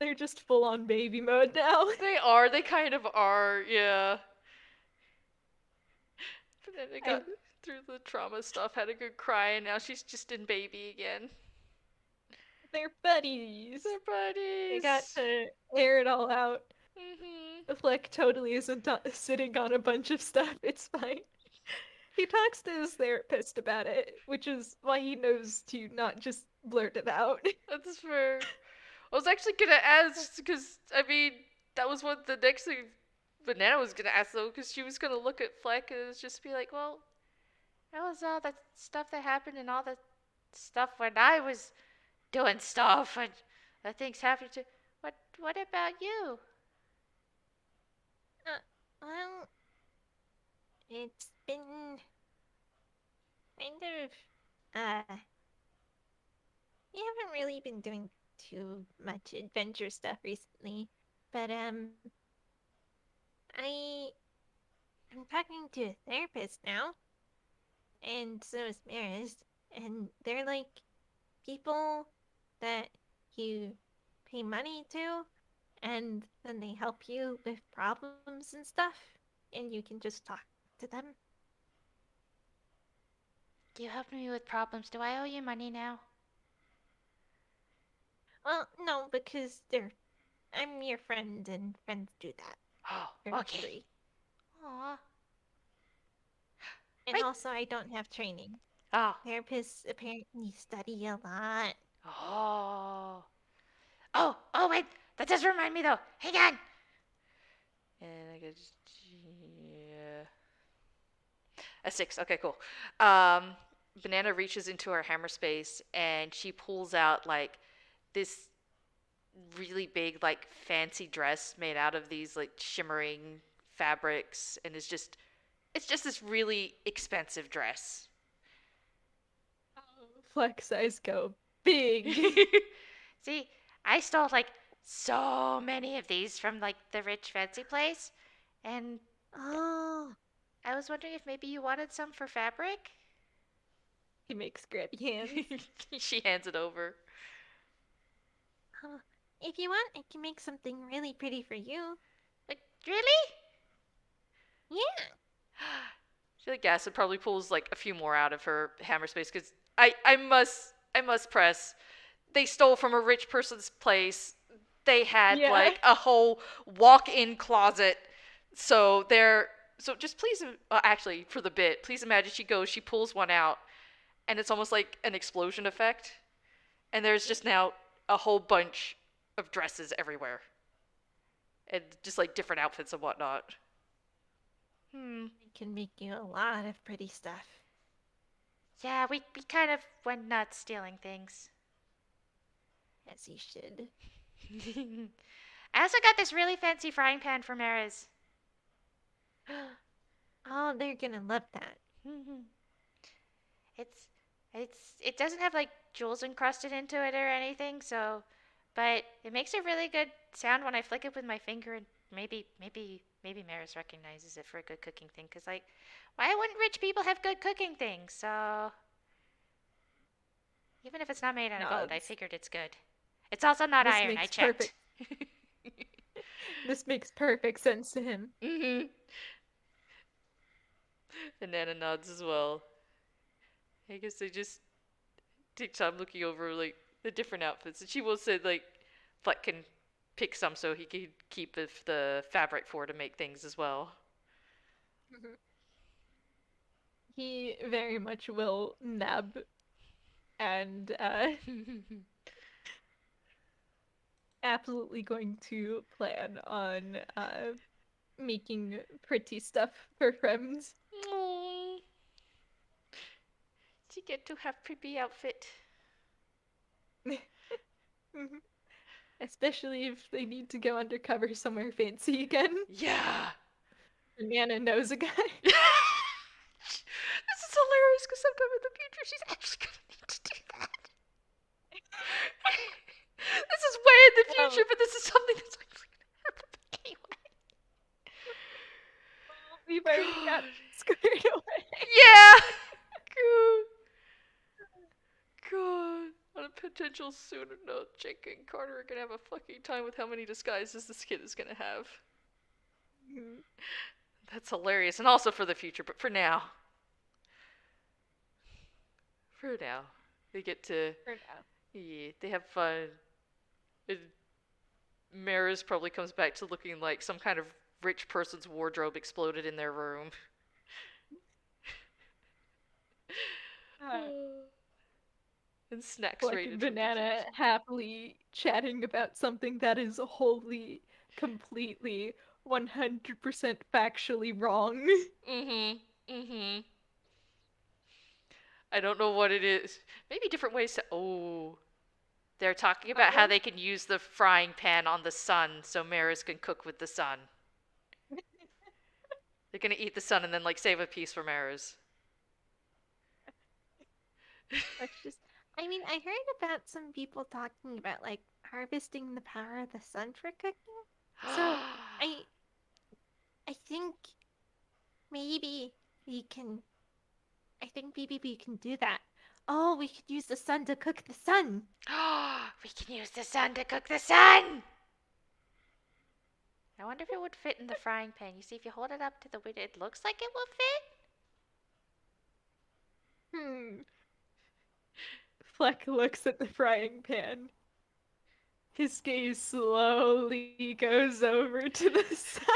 They're just full on baby mode now. They are. They kind of are. Yeah. But then they I, got through the trauma stuff, had a good cry, and now she's just in baby again. they're buddies. They're They got buddies. to air it all out. Mhm. Fleck totally isn't sitting on a bunch of stuff. It's fine. He talks to his therapist about it, which is why he knows to not just blurt it out. That's fair. I was actually gonna ask because I mean that was what the next thing Banana was gonna ask though, because she was gonna look at Fleck and it was just be like, well, that was all that stuff that happened and all that stuff when I was doing stuff and the things happened to. What about you? Well, it's been kind of, we haven't really been doing too much adventure stuff recently, but I I'm talking to a therapist now, and so is Maris, and they're like people that you pay money to, and then they help you with problems and stuff, and you can just talk to them. You helped me with problems. Do I owe you money now? Well, no, because I'm your friend, and friends do that Oh, for okay. free. Aw. And Right. also, I don't have training. Oh. Therapists apparently study a lot. Oh. Oh, wait. That does remind me though. Hang on. And I got yeah. A 6. Okay, cool. Um, Banana reaches into her hammer space and she pulls out like this really big, like fancy dress made out of these like shimmering fabrics, and it's just this really expensive dress. Oh, flex size go big. See, I stole like so many of these from like the rich fancy place, and Oh, I was wondering if maybe you wanted some for fabric. he makes grabby hands. She hands it over. Oh, if you want, I can make something really pretty for you. Like, really? Yeah. She like gasps and probably pulls like a few more out of her hammer space because I must press. They stole from a rich person's place. They had Yeah. like a whole walk-in closet. So just please, actually for the bit, please imagine she pulls one out, and it's almost like an explosion effect, and there's just now a whole bunch of dresses everywhere, and just like different outfits and whatnot. Hmm. I can make you a lot of pretty stuff. Yeah, we kind of went nuts stealing things. As you should. I also got this really fancy frying pan from Maris. Oh, they're gonna love that. it's it doesn't have like jewels encrusted into it or anything, so but it makes a really good sound when I flick it with my finger, and maybe Maris recognizes it for a good cooking thing, cuz like why wouldn't rich people have good cooking things? So even if it's not made out of gold, I Nods. figured it's good. It's also not This iron, I makes checked. perfect. This makes perfect sense to him. Mhm. And Nana nods as well. I guess they just take time looking over like the different outfits, and she will say like Fleck can pick some so he can keep the fabric for to make things as well. He very much will nab and absolutely going to plan on making pretty stuff for friends. Oh, she get to have pretty outfit. Especially if they need to go undercover somewhere fancy again. Yeah. Nana knows a guy. This is hilarious because sometime in the future she's actually gonna need to do that. This is way in the Oh, future, but this is something that's actually gonna happen anyway. well, we've already got squared away. Yeah. Good. God. On a potential sooner note, Jake and Carter are gonna have a fucking time with how many disguises this kid is gonna have. That's hilarious, and also for the future, but for now, they get to, For now. yeah, they have fun. And Maris probably comes back to looking like some kind of rich person's wardrobe exploded in their room. Uh, And snacks Fleck and raided from the Banana kitchen. happily chatting about something that is wholly, completely, 100% factually wrong. Mm-hmm. Mm-hmm. I don't know what it is. Maybe different ways to. Oh. They're talking about how Uh-oh. they can use the frying pan on the sun so Maris can cook with the sun. They're gonna eat the sun and then, like, save a piece for Maris. Let's just. I mean, I heard about some people talking about like harvesting the power of the sun for cooking. So I I think maybe we can. I think maybe we can do that. Oh, we could use the sun to cook the sun. We can use the sun to cook the sun! I wonder if it would fit in the frying pan. You see, if you hold it up to the window, it looks like it will fit. Hmm. Fleck looks at the frying pan. His gaze slowly goes over to the sun.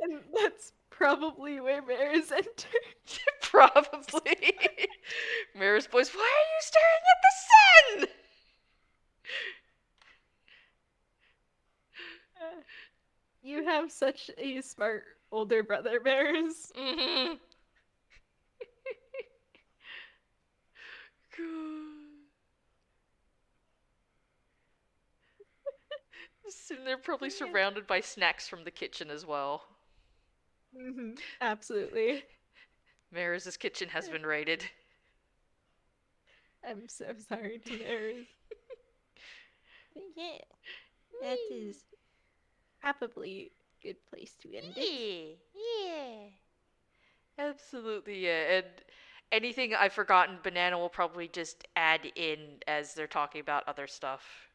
And that's probably where Maris entered. Probably. Maris boys, why are you staring at the sun? You have such a smart older brother, Maris. Mm-hmm. And they're probably Yeah. surrounded by snacks from the kitchen as well. Absolutely. Maris's kitchen has been raided. I'm so sorry to Maris. But yeah, that is probably a good place to end it. Yeah. Absolutely, yeah. And anything I've forgotten, Banana will probably just add in as they're talking about other stuff.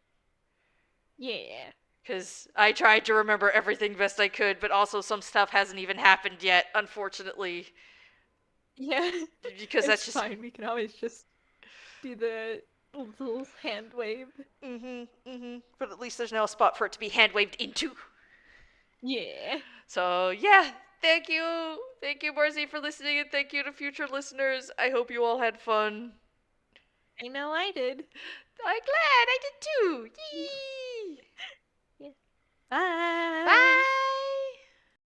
Yeah. Because I tried to remember everything best I could, but also some stuff hasn't even happened yet, unfortunately. Yeah. Because that's It's just. fine. We can always just do the little hand wave. But at least there's now a spot for it to be hand waved into. Yeah. So, yeah. Thank you. Thank you, Marcy, for listening, and thank you to future listeners. I hope you all had fun. I know I did. I'm glad.